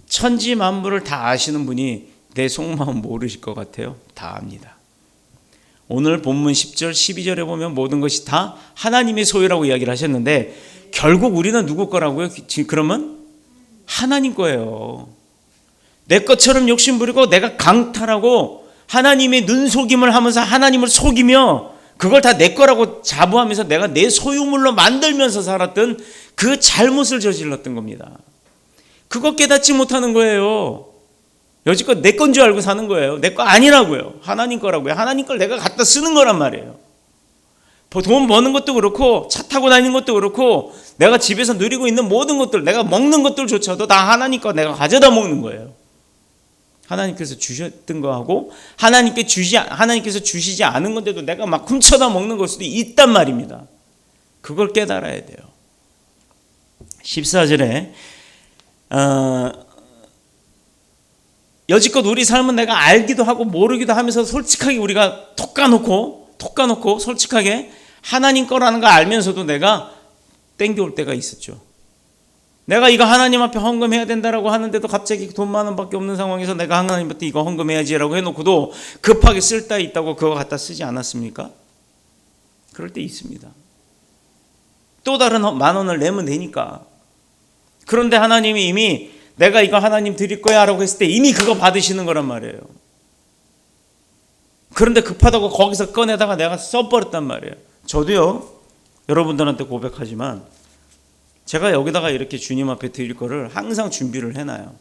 천지 만물을 다 아시는 분이 내 속마음 모르실 것 같아요? 다 압니다. 오늘 본문 10절 12절에 보면 모든 것이 다 하나님의 소유라고 이야기를 하셨는데 결국 우리는 누구 거라고요? 그러면 하나님 거예요. 내 것처럼 욕심 부리고 내가 강탈하고 하나님의 눈속임을 하면서 하나님을 속이며 그걸 다 내 거라고 자부하면서 내가 내 소유물로 만들면서 살았던 그 잘못을 저질렀던 겁니다. 그거 깨닫지 못하는 거예요. 여지껏 내 건 줄 알고 사는 거예요. 내 거 아니라고요. 하나님 거라고요. 하나님 걸 내가 갖다 쓰는 거란 말이에요. 돈 버는 것도 그렇고 차 타고 다니는 것도 그렇고 내가 집에서 누리고 있는 모든 것들, 내가 먹는 것들조차도 다 하나님 거 내가 가져다 먹는 거예요. 하나님께서 주셨던 거하고 하나님께서 주시지 않은 건데도 내가 막 훔쳐다 먹는 걸 수도 있단 말입니다. 그걸 깨달아야 돼요. 14절에 여지껏 우리 삶은 내가 알기도 하고 모르기도 하면서 솔직하게 우리가 톡 까놓고 솔직하게 하나님 거라는 걸 알면서도 내가 땡겨올 때가 있었죠. 내가 이거 하나님 앞에 헌금해야 된다라고 하는데도 갑자기 돈 10,000원밖에 없는 상황에서 내가 하나님한테 이거 헌금해야지라고 해놓고도 급하게 쓸 때 있다고 그거 갖다 쓰지 않았습니까? 그럴 때 있습니다. 또 다른 10,000원을 내면 되니까. 그런데 하나님이 이미 내가 이거 하나님 드릴 거야 라고 했을 때 이미 그거 받으시는 거란 말이에요. 그런데 급하다고 거기서 꺼내다가 내가 써버렸단 말이에요. 저도요, 여러분들한테 고백하지만 제가 여기다가 이렇게 주님 앞에 드릴 거를 항상 준비를 해놔요.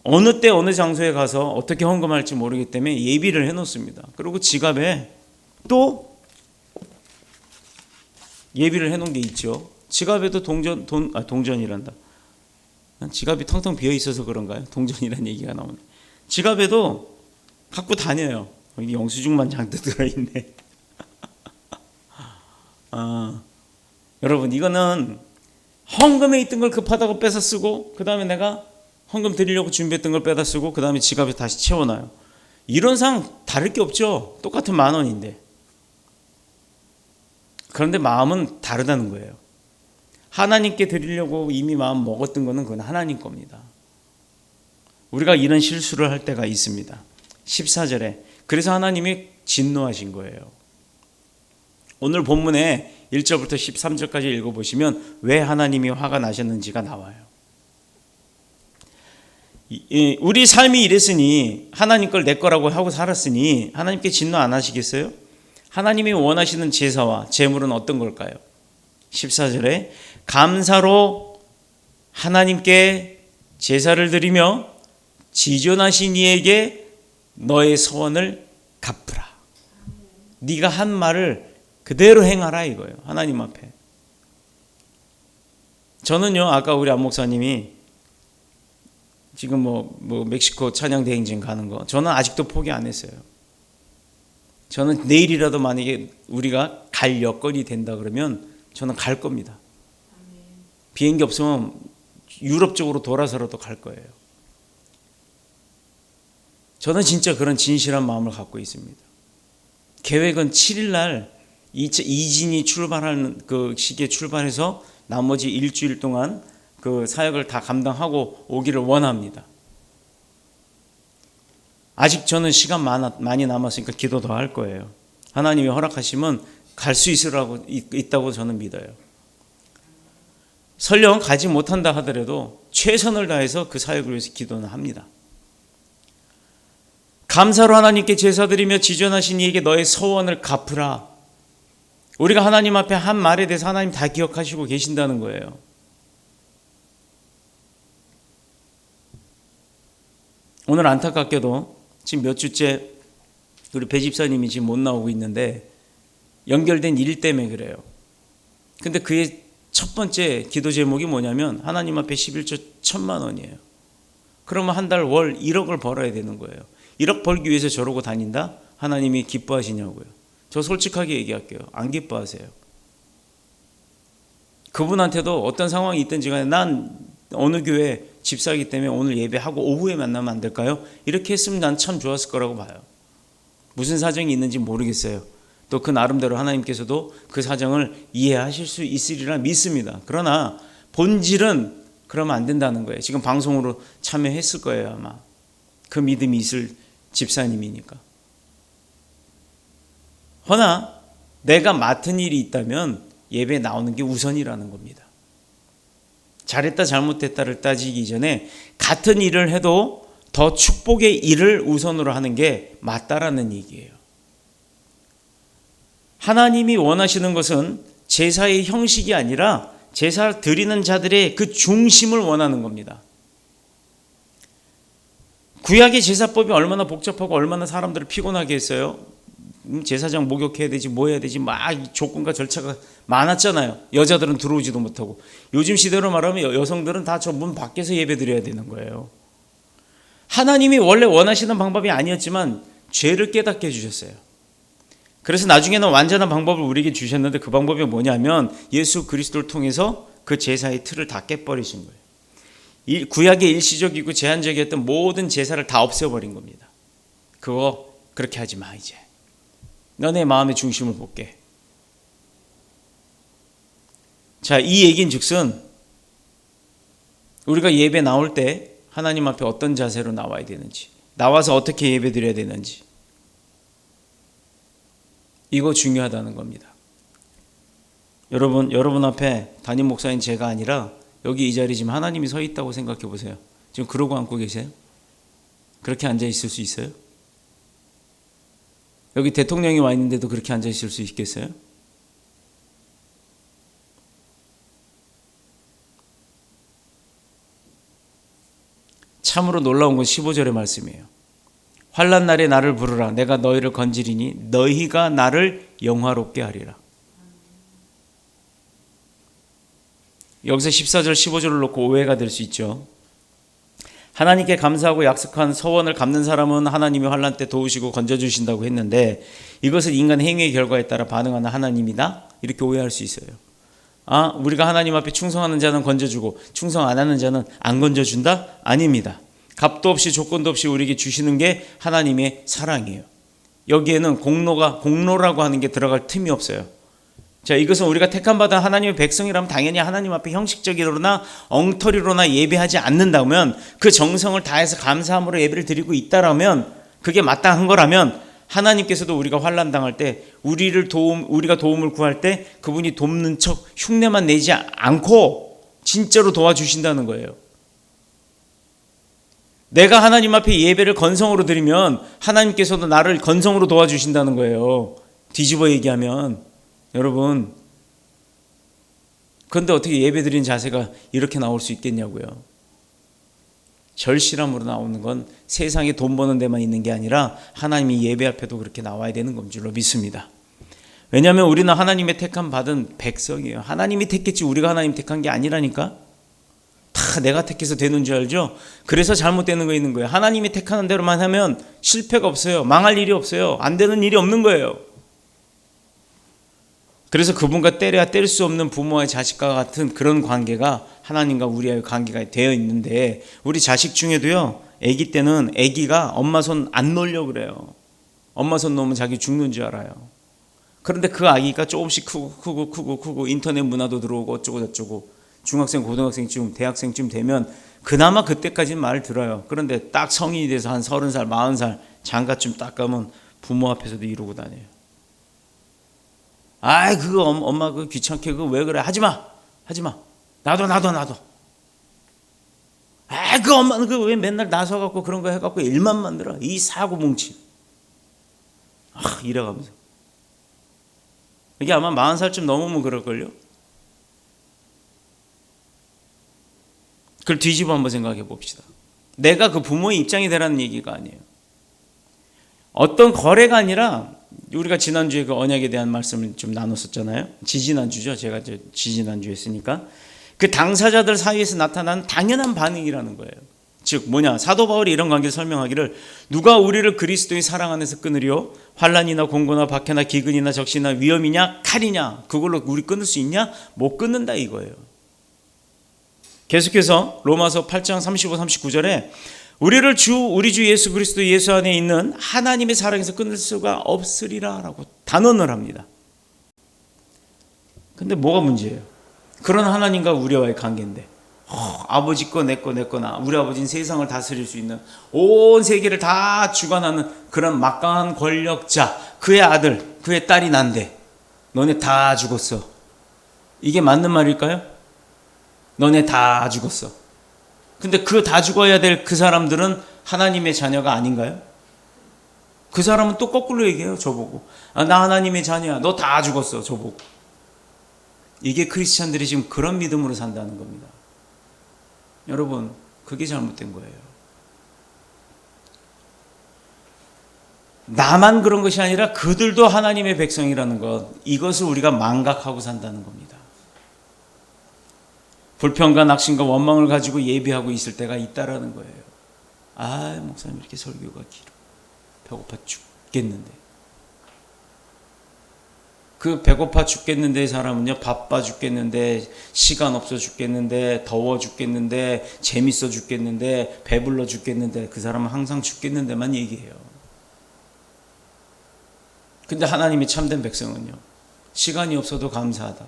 어느 때 어느 장소에 가서 어떻게 헌금할지 모르기 때문에 예비를 해놓습니다. 그리고 지갑에 또 예비를 해놓은 게 있죠. 지갑에도 동전이란다. 지갑이 텅텅 비어 있어서 그런가요? 동전이라는 얘기가 나오네. 지갑에도 갖고 다녀요. 여기 영수증만 잔뜩 들어있네. 여러분, 이거는 헌금에 있던 걸 급하다고 뺏어 쓰고 그 다음에 내가 헌금 드리려고 준비했던 걸 빼다 쓰고 그 다음에 지갑에 다시 채워놔요. 이런 상 다를 게 없죠. 똑같은 10,000원인데. 그런데 마음은 다르다는 거예요. 하나님께 드리려고 이미 마음 먹었던 거는 그건 하나님 겁니다. 우리가 이런 실수를 할 때가 있습니다. 14절에 그래서 하나님이 진노하신 거예요. 오늘 본문에 1절부터 13절까지 읽어보시면 왜 하나님이 화가 나셨는지가 나와요. 우리 삶이 이랬으니 하나님 걸 내 거라고 하고 살았으니 하나님께 진노 안 하시겠어요? 하나님이 원하시는 제사와 제물은 어떤 걸까요? 14절에 감사로 하나님께 제사를 드리며 지존하신 이에게 너의 소원을 갚으라. 네가 한 말을 그대로 행하라 이거예요. 하나님 앞에. 저는요, 아까 우리 안 목사님이 지금 뭐 멕시코 찬양 대행진 가는 거 저는 아직도 포기 안 했어요. 저는 내일이라도 만약에 우리가 갈 여건이 된다 그러면 저는 갈 겁니다. 비행기 없으면 유럽 쪽으로 돌아서라도 갈 거예요. 저는 진짜 그런 진실한 마음을 갖고 있습니다. 계획은 7일 날 이진이 출발하는 그 시기에 출발해서 나머지 일주일 동안 그 사역을 다 감당하고 오기를 원합니다. 아직 저는 시간 많이 남았으니까 기도 더 할 거예요. 하나님이 허락하시면 갈 수 있다고 저는 믿어요. 설령 가지 못한다 하더라도 최선을 다해서 그 사역을 위해서 기도는 합니다. 감사로 하나님께 제사드리며 지존하신 이에게 너의 서원을 갚으라. 우리가 하나님 앞에 한 말에 대해서 하나님 다 기억하시고 계신다는 거예요. 오늘 안타깝게도 지금 몇 주째 우리 배 집사님이 지금 못 나오고 있는데 연결된 일 때문에 그래요. 근데 그의 첫 번째 기도 제목이 뭐냐면 하나님 앞에 11조 1,000만 원이에요. 그러면 한 달 월 1억을 벌어야 되는 거예요. 1억 벌기 위해서 저러고 다닌다? 하나님이 기뻐하시냐고요. 저 솔직하게 얘기할게요. 안 기뻐하세요. 그분한테도 어떤 상황이 있든지 간에 난 어느 교회 집사이기 때문에 오늘 예배하고 오후에 만나면 안 될까요? 이렇게 했으면 난 참 좋았을 거라고 봐요. 무슨 사정이 있는지 모르겠어요. 또 그 나름대로 하나님께서도 그 사정을 이해하실 수 있으리라 믿습니다. 그러나 본질은 그러면 안 된다는 거예요. 지금 방송으로 참여했을 거예요 아마. 그 믿음이 있을 집사님이니까. 허나 내가 맡은 일이 있다면 예배에 나오는 게 우선이라는 겁니다. 잘했다 잘못했다를 따지기 전에 같은 일을 해도 더 축복의 일을 우선으로 하는 게 맞다라는 얘기예요. 하나님이 원하시는 것은 제사의 형식이 아니라 제사 드리는 자들의 그 중심을 원하는 겁니다. 구약의 제사법이 얼마나 복잡하고 얼마나 사람들을 피곤하게 했어요. 제사장 목욕해야 되지 뭐 해야 되지 막 조건과 절차가 많았잖아요. 여자들은 들어오지도 못하고. 요즘 시대로 말하면 여성들은 다 저 문 밖에서 예배 드려야 되는 거예요. 하나님이 원래 원하시는 방법이 아니었지만 죄를 깨닫게 해주셨어요. 그래서 나중에는 완전한 방법을 우리에게 주셨는데 그 방법이 뭐냐면 예수 그리스도를 통해서 그 제사의 틀을 다 깨버리신 거예요. 구약의 일시적이고 제한적이었던 모든 제사를 다 없애버린 겁니다. 그거 그렇게 하지 마 이제. 너네 마음의 중심을 볼게. 자, 이 얘기인 즉슨 우리가 예배 나올 때 하나님 앞에 어떤 자세로 나와야 되는지, 나와서 어떻게 예배 드려야 되는지, 이거 중요하다는 겁니다. 여러분 앞에 담임 목사인 제가 아니라 여기 이 자리에 지금 하나님이 서 있다고 생각해 보세요. 지금 그러고 앉고 계세요? 그렇게 앉아 있을 수 있어요? 여기 대통령이 와 있는데도 그렇게 앉아 있을 수 있겠어요? 참으로 놀라운 건 15절의 말씀이에요. 환난 날에 나를 부르라. 내가 너희를 건지리니 너희가 나를 영화롭게 하리라. 여기서 14절 15절을 놓고 오해가 될 수 있죠. 하나님께 감사하고 약속한 서원을 갚는 사람은 하나님이 환난 때 도우시고 건져주신다고 했는데 이것은 인간 행위의 결과에 따라 반응하는 하나님이다? 이렇게 오해할 수 있어요. 아, 우리가 하나님 앞에 충성하는 자는 건져주고 충성 안 하는 자는 안 건져준다? 아닙니다. 값도 없이 조건도 없이 우리에게 주시는 게 하나님의 사랑이에요. 여기에는 공로라고 하는 게 들어갈 틈이 없어요. 자, 이것은 우리가 택함받은 하나님의 백성이라면 당연히 하나님 앞에 형식적으로나 엉터리로나 예배하지 않는다면, 그 정성을 다해서 감사함으로 예배를 드리고 있다라면, 그게 마땅한 거라면 하나님께서도 우리가 환난 당할 때 우리가 도움을 구할 때 그분이 돕는 척 흉내만 내지 않고 진짜로 도와주신다는 거예요. 내가 하나님 앞에 예배를 건성으로 드리면 하나님께서도 나를 건성으로 도와주신다는 거예요. 뒤집어 얘기하면. 여러분, 그런데 어떻게 예배 드리는 자세가 이렇게 나올 수 있겠냐고요. 절실함으로 나오는 건 세상에 돈 버는 데만 있는 게 아니라 하나님이 예배 앞에도 그렇게 나와야 되는 건 줄로 믿습니다. 왜냐하면 우리는 하나님의 택함 받은 백성이에요. 하나님이 택했지 우리가 하나님 택한 게 아니라니까. 다 내가 택해서 되는 줄 알죠? 그래서 잘못되는 거 있는 거예요. 하나님이 택하는 대로만 하면 실패가 없어요. 망할 일이 없어요. 안 되는 일이 없는 거예요. 그래서 그분과 때려야 뗄 수 없는 부모와 자식과 같은 그런 관계가 하나님과 우리와의 관계가 되어 있는데, 우리 자식 중에도요, 아기 때는 아기가 엄마 손 안 놓으려고 그래요. 엄마 손 놓으면 자기 죽는 줄 알아요. 그런데 그 아기가 조금씩 크고 인터넷 문화도 들어오고 어쩌고 저쩌고 중학생, 고등학생쯤, 대학생쯤 되면 그나마 그때까지는 말을 들어요. 그런데 딱 성인이 돼서 한 30살, 40살 장가쯤 딱 가면 부모 앞에서도 이러고 다녀요. 아이, 그거 엄마 그거 귀찮게 그거 왜 그래? 하지마. 나도. 그 엄마는 그 왜 맨날 나서갖고 그런 거 해갖고 일만 만들어. 이 사고 뭉치. 이래가면서. 이게 아마 40살쯤 넘으면 그럴걸요? 그걸 뒤집어 한번 생각해 봅시다. 내가 그 부모의 입장이 되라는 얘기가 아니에요. 어떤 거래가 아니라 우리가 지난주에 그 언약에 대한 말씀을 좀 나눴었잖아요. 지지난주죠. 제가 지지난주 했으니까. 그 당사자들 사이에서 나타난 당연한 반응이라는 거예요. 즉 뭐냐, 사도 바울이 이런 관계를 설명하기를 누가 우리를 그리스도의 사랑 안에서 끊으리요? 환난이나 공고나 박해나 기근이나 적시나 위험이냐 칼이냐 그걸로 우리 끊을 수 있냐? 못 끊는다 이거예요. 계속해서 로마서 8장 35, 39절에 우리를 우리 주 예수 그리스도 예수 안에 있는 하나님의 사랑에서 끊을 수가 없으리라 라고 단언을 합니다. 근데 뭐가 문제예요? 그런 하나님과 우리와의 관계인데 아버지 거 내 거나 우리 아버지는 세상을 다스릴 수 있는 온 세계를 다 주관하는 그런 막강한 권력자, 그의 아들 그의 딸이 난데 너네 다 죽었어. 이게 맞는 말일까요? 너네 다 죽었어. 근데 그 다 죽어야 될 그 사람들은 하나님의 자녀가 아닌가요? 그 사람은 또 거꾸로 얘기해요. 저보고 나 하나님의 자녀야. 너 다 죽었어. 저보고. 이게 크리스찬들이 지금 그런 믿음으로 산다는 겁니다. 여러분, 그게 잘못된 거예요. 나만 그런 것이 아니라 그들도 하나님의 백성이라는 것, 이것을 우리가 망각하고 산다는 겁니다. 불평과 낙심과 원망을 가지고 예비하고 있을 때가 있다라는 거예요. 목사님 이렇게 설교가 길어. 배고파 죽겠는데. 그 배고파 죽겠는데 사람은요, 바빠 죽겠는데, 시간 없어 죽겠는데, 더워 죽겠는데, 재밌어 죽겠는데, 배불러 죽겠는데, 그 사람은 항상 죽겠는데만 얘기해요. 근데 하나님이 참된 백성은요, 시간이 없어도 감사하다.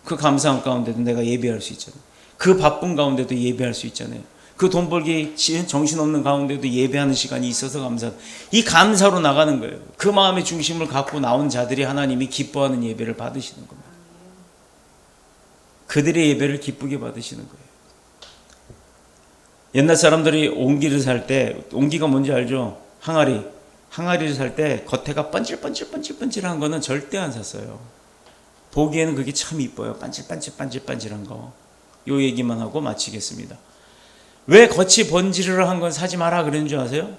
그 감사함 가운데도 내가 예배할 수 있잖아요. 그 바쁜 가운데도 예배할 수 있잖아요. 그 돈 벌기 정신없는 가운데도 예배하는 시간이 있어서 감사하다. 이 감사로 나가는 거예요. 그 마음의 중심을 갖고 나온 자들이 하나님이 기뻐하는 예배를 받으시는 겁니다. 그들의 예배를 기쁘게 받으시는 거예요. 옛날 사람들이 옹기를 살 때, 옹기가 뭔지 알죠? 항아리를 살 때 겉에가 번질번질한 거는 절대 안 샀어요. 보기에는 그게 참 이뻐요. 반질반질한 거. 요 얘기만 하고 마치겠습니다. 왜 겉이 번지르르한 건 사지 마라 그러는 줄 아세요?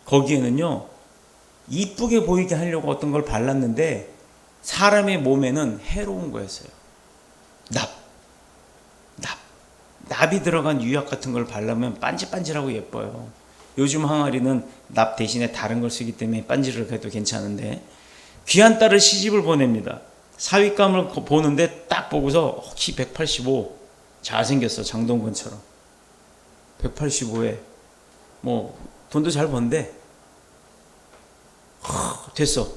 거기에는요, 이쁘게 보이게 하려고 어떤 걸 발랐는데 사람의 몸에는 해로운 거였어요. 납이 들어간 유약 같은 걸 바르면 반질반질하고 예뻐요. 요즘 항아리는 납 대신에 다른 걸 쓰기 때문에 반질르해도 괜찮은데, 귀한 딸을 시집을 보냅니다. 사윗감을 보는데 딱 보고서 키 185, 잘생겼어. 장동건처럼. 185에 뭐 돈도 잘 번대. 됐어.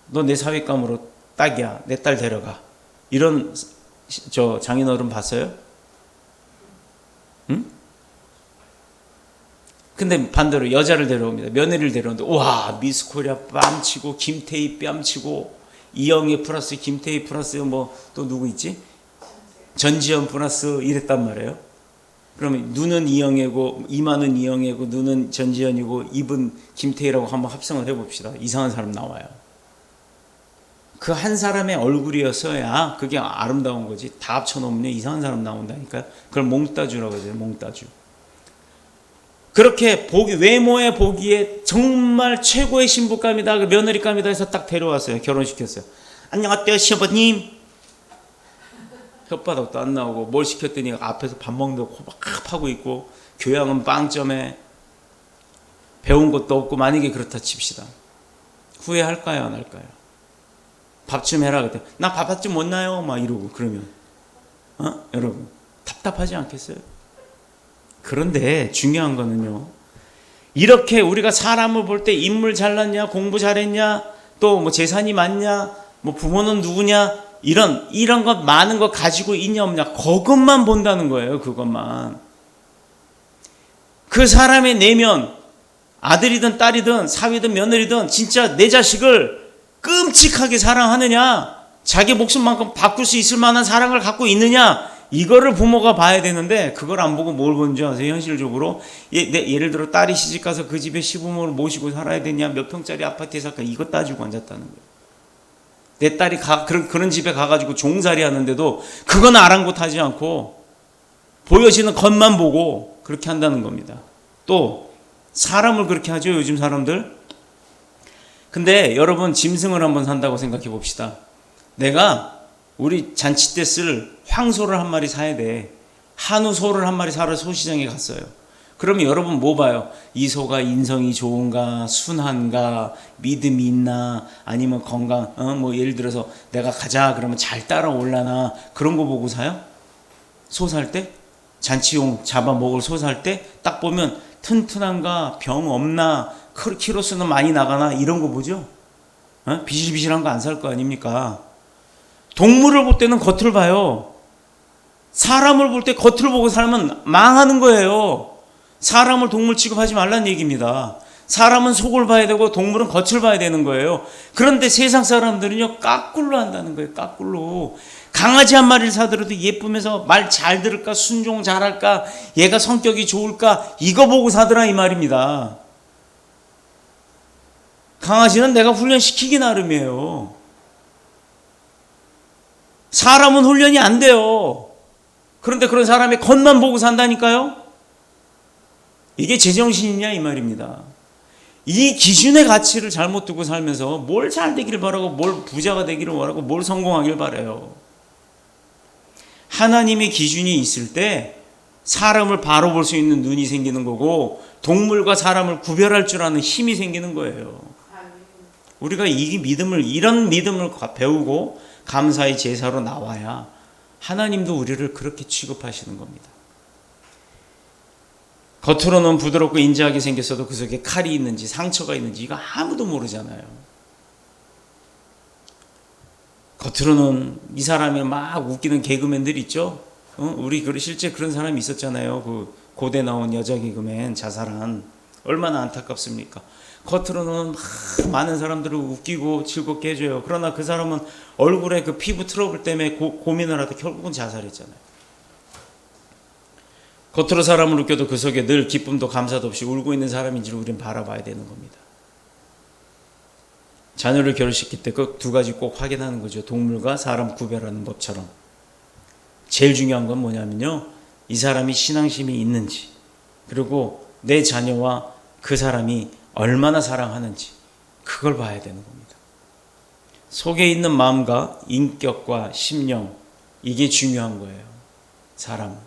너 내 사윗감으로 딱이야. 내 딸 데려가. 이런 장인어른 봤어요? 응? 근데 반대로 여자를 데려옵니다. 며느리를 데려오는데 와, 미스 코리아 뺨치고 김태희 뺨치고 이영애 플러스 김태희 플러스 뭐 또 누구 있지? 전지현 플러스 이랬단 말이에요. 그러면 눈은 이영애고 이마는 이영애고 눈은 전지현이고 입은 김태희라고 한번 합성을 해봅시다. 이상한 사람 나와요. 그 한 사람의 얼굴이었어야 그게 아름다운 거지. 다 합쳐놓으면 이상한 사람 나온다니까. 그걸 몽따주라고 하죠. 몽따주. 그렇게 외모에 보기에 정말 최고의 신부감이다, 며느리감이다 해서 딱 데려왔어요. 결혼시켰어요. 안녕하세요 시어머님. 혓바닥도 안 나오고 뭘 시켰더니 앞에서 밥 먹는데 호박 하고 있고, 교양은 빵점에 배운 것도 없고. 만약에 그렇다 칩시다. 후회할까요 안 할까요? 밥 좀 해라 그때 나 밥 좀 못 나요 막 이러고 그러면 여러분 답답하지 않겠어요? 그런데 중요한 거는요, 이렇게 우리가 사람을 볼 때 인물 잘났냐, 공부 잘했냐, 또 뭐 재산이 많냐, 뭐 부모는 누구냐, 이런 것 많은 거 가지고 있냐 없냐, 그것만 본다는 거예요. 그것만. 그 사람의 내면, 아들이든 딸이든 사위든 며느리든 진짜 내 자식을 끔찍하게 사랑하느냐, 자기 목숨만큼 바꿀 수 있을 만한 사랑을 갖고 있느냐, 이거를 부모가 봐야 되는데 그걸 안 보고 뭘 보는 줄 아세요? 현실적으로 예를 들어 딸이 시집가서 그 집에 시부모를 모시고 살아야 되냐, 몇 평짜리 아파트에 살까, 이거 따지고 앉았다는 거예요. 내 딸이 그런 집에 가가지고 종살이 하는데도 그건 아랑곳하지 않고 보여지는 것만 보고 그렇게 한다는 겁니다. 또 사람을 그렇게 하죠, 요즘 사람들. 근데 여러분, 짐승을 한번 산다고 생각해 봅시다. 내가 우리 잔치 때 쓸 황소를 한 마리 사야 돼. 한우 소를 한 마리 사러 소시장에 갔어요. 그러면 여러분 뭐 봐요? 이 소가 인성이 좋은가, 순한가, 믿음이 있나, 아니면 건강, 뭐 예를 들어서 내가 가자 그러면 잘 따라올라나, 그런 거 보고 사요? 소 살 때? 잔치용 잡아 먹을 소 살 때 딱 보면 튼튼한가, 병 없나, 키로수는 많이 나가나, 이런 거 보죠? 비실비실한 거 안 살 거 아닙니까? 동물을 볼 때는 겉을 봐요. 사람을 볼 때 겉을 보고 살면 망하는 거예요. 사람을 동물 취급하지 말라는 얘기입니다. 사람은 속을 봐야 되고 동물은 겉을 봐야 되는 거예요. 그런데 세상 사람들은요, 까꿀로 한다는 거예요. 까꿀로. 강아지 한 마리를 사더라도 예쁘면서 말 잘 들을까, 순종 잘할까, 얘가 성격이 좋을까, 이거 보고 사더라 이 말입니다. 강아지는 내가 훈련시키기 나름이에요. 사람은 훈련이 안 돼요. 그런데 그런 사람의 겉만 보고 산다니까요. 이게 제정신이냐 이 말입니다. 이 기준의 가치를 잘못 두고 살면서 뭘 잘 되기를 바라고, 뭘 부자가 되기를 바라고, 뭘 성공하길 바라요. 하나님의 기준이 있을 때 사람을 바로 볼 수 있는 눈이 생기는 거고, 동물과 사람을 구별할 줄 아는 힘이 생기는 거예요. 우리가 이런 믿음을 배우고 감사의 제사로 나와야 하나님도 우리를 그렇게 취급하시는 겁니다. 겉으로는 부드럽고 인자하게 생겼어도 그 속에 칼이 있는지 상처가 있는지 이거 아무도 모르잖아요. 겉으로는 이 사람이 막 웃기는 개그맨들 있죠. 우리 실제 그런 사람이 있었잖아요. 그 고대 나온 여자 개그맨 자살한. 얼마나 안타깝습니까? 겉으로는 막 많은 사람들을 웃기고 즐겁게 해줘요. 그러나 그 사람은 얼굴에 그 피부 트러블 때문에 고민을 하다 결국은 자살했잖아요. 겉으로 사람을 웃겨도 그 속에 늘 기쁨도 감사도 없이 울고 있는 사람인지를 우리는 바라봐야 되는 겁니다. 자녀를 결혼시킬 때 그 두 가지 꼭 확인하는 거죠. 동물과 사람 구별하는 법처럼. 제일 중요한 건 뭐냐면요, 이 사람이 신앙심이 있는지, 그리고 내 자녀와 그 사람이 얼마나 사랑하는지, 그걸 봐야 되는 겁니다. 속에 있는 마음과 인격과 심령, 이게 중요한 거예요. 사람.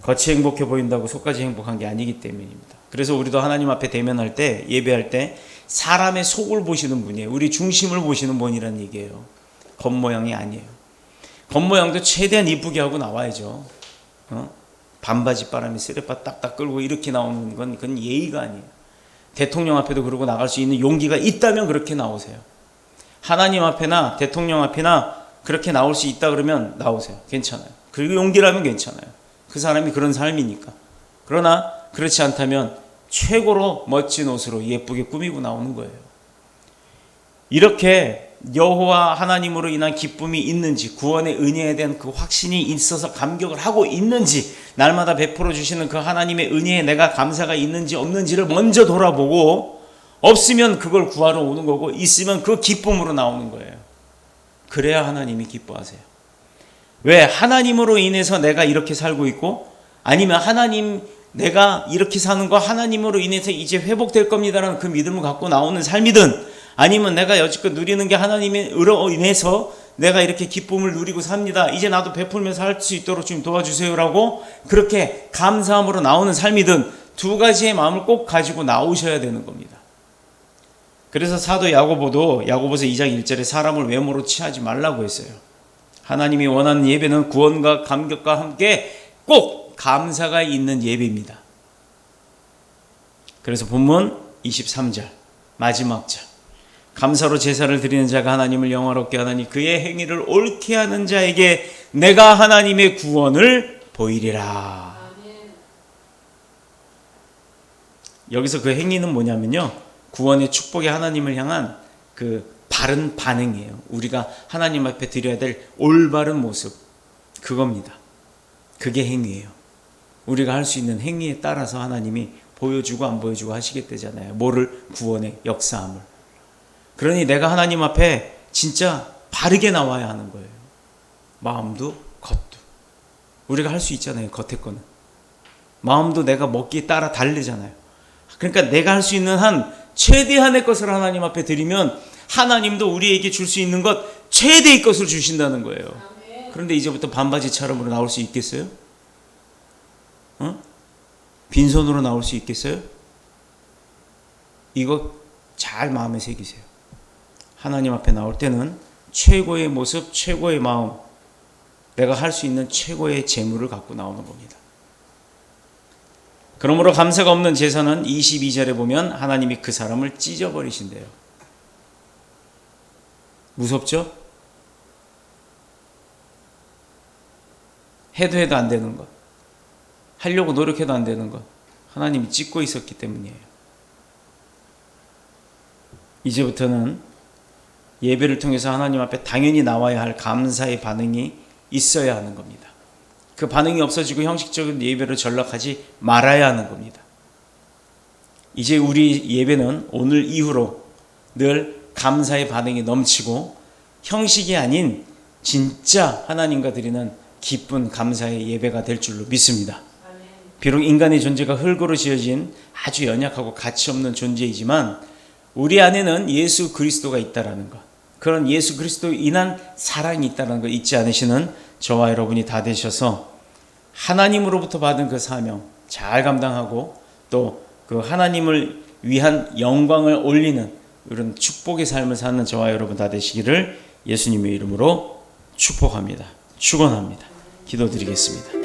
겉이 행복해 보인다고 속까지 행복한 게 아니기 때문입니다. 그래서 우리도 하나님 앞에 대면할 때, 예배할 때 사람의 속을 보시는 분이에요. 우리 중심을 보시는 분이라는 얘기예요. 겉모양이 아니에요. 겉모양도 최대한 이쁘게 하고 나와야죠. 반바지 바람에 쓰레빠 딱딱 끌고 이렇게 나오는 건 그건 예의가 아니에요. 대통령 앞에도 그러고 나갈 수 있는 용기가 있다면 그렇게 나오세요. 하나님 앞에나 대통령 앞에나 그렇게 나올 수 있다 그러면 나오세요. 괜찮아요. 그리고 용기라면 괜찮아요. 그 사람이 그런 삶이니까. 그러나 그렇지 않다면 최고로 멋진 옷으로 예쁘게 꾸미고 나오는 거예요. 이렇게 여호와 하나님으로 인한 기쁨이 있는지, 구원의 은혜에 대한 그 확신이 있어서 감격을 하고 있는지, 날마다 베풀어 주시는 그 하나님의 은혜에 내가 감사가 있는지 없는지를 먼저 돌아보고, 없으면 그걸 구하러 오는 거고, 있으면 그 기쁨으로 나오는 거예요. 그래야 하나님이 기뻐하세요. 왜? 하나님으로 인해서 내가 이렇게 살고 있고, 아니면 내가 이렇게 사는 거 하나님으로 인해서 이제 회복될 겁니다라는 그 믿음을 갖고 나오는 삶이든, 아니면 내가 여지껏 누리는 게 하나님으로 인해서 내가 이렇게 기쁨을 누리고 삽니다, 이제 나도 베풀면서 할 수 있도록 좀 도와주세요라고 그렇게 감사함으로 나오는 삶이든, 두 가지의 마음을 꼭 가지고 나오셔야 되는 겁니다. 그래서 사도 야고보도 야고보서 2장 1절에 사람을 외모로 취하지 말라고 했어요. 하나님이 원하는 예배는 구원과 감격과 함께 꼭 감사가 있는 예배입니다. 그래서 본문 23절 마지막 절, 감사로 제사를 드리는 자가 하나님을 영화롭게 하나니 그의 행위를 옳게 하는 자에게 내가 하나님의 구원을 보이리라. 여기서 그 행위는 뭐냐면요, 구원의 축복의 하나님을 향한 그 바른 반응이에요. 우리가 하나님 앞에 드려야 될 올바른 모습, 그겁니다. 그게 행위예요. 우리가 할 수 있는 행위에 따라서 하나님이 보여주고 안 보여주고 하시겠다잖아요. 뭐를? 구원의 역사함을. 그러니 내가 하나님 앞에 진짜 바르게 나와야 하는 거예요. 마음도 겉도. 우리가 할 수 있잖아요. 겉에 거는. 마음도 내가 먹기에 따라 다르잖아요. 그러니까 내가 할 수 있는 한 최대한의 것을 하나님 앞에 드리면 하나님도 우리에게 줄 수 있는 것 최대의 것을 주신다는 거예요. 그런데 이제부터 반바지처럼으로 나올 수 있겠어요? 빈손으로 나올 수 있겠어요? 이거 잘 마음에 새기세요. 하나님 앞에 나올 때는 최고의 모습, 최고의 마음, 내가 할 수 있는 최고의 재물을 갖고 나오는 겁니다. 그러므로 감사가 없는 제사는 22절에 보면 하나님이 그 사람을 찢어버리신대요. 무섭죠? 해도 안 되는 것, 하려고 노력해도 안 되는 것, 하나님이 찢고 있었기 때문이에요. 이제부터는 예배를 통해서 하나님 앞에 당연히 나와야 할 감사의 반응이 있어야 하는 겁니다. 그 반응이 없어지고 형식적인 예배로 전락하지 말아야 하는 겁니다. 이제 우리 예배는 오늘 이후로 늘 감사의 반응이 넘치고 형식이 아닌 진짜 하나님과 드리는 기쁜 감사의 예배가 될 줄로 믿습니다. 비록 인간의 존재가 흙으로 지어진 아주 연약하고 가치 없는 존재이지만 우리 안에는 예수 그리스도가 있다라는 것, 그런 예수 그리스도로 인한 사랑이 있다는 걸 잊지 않으시는 저와 여러분이 다 되셔서 하나님으로부터 받은 그 사명 잘 감당하고 또 그 하나님을 위한 영광을 올리는 이런 축복의 삶을 사는 저와 여러분 다 되시기를 예수님의 이름으로 축복합니다. 축원합니다. 기도드리겠습니다.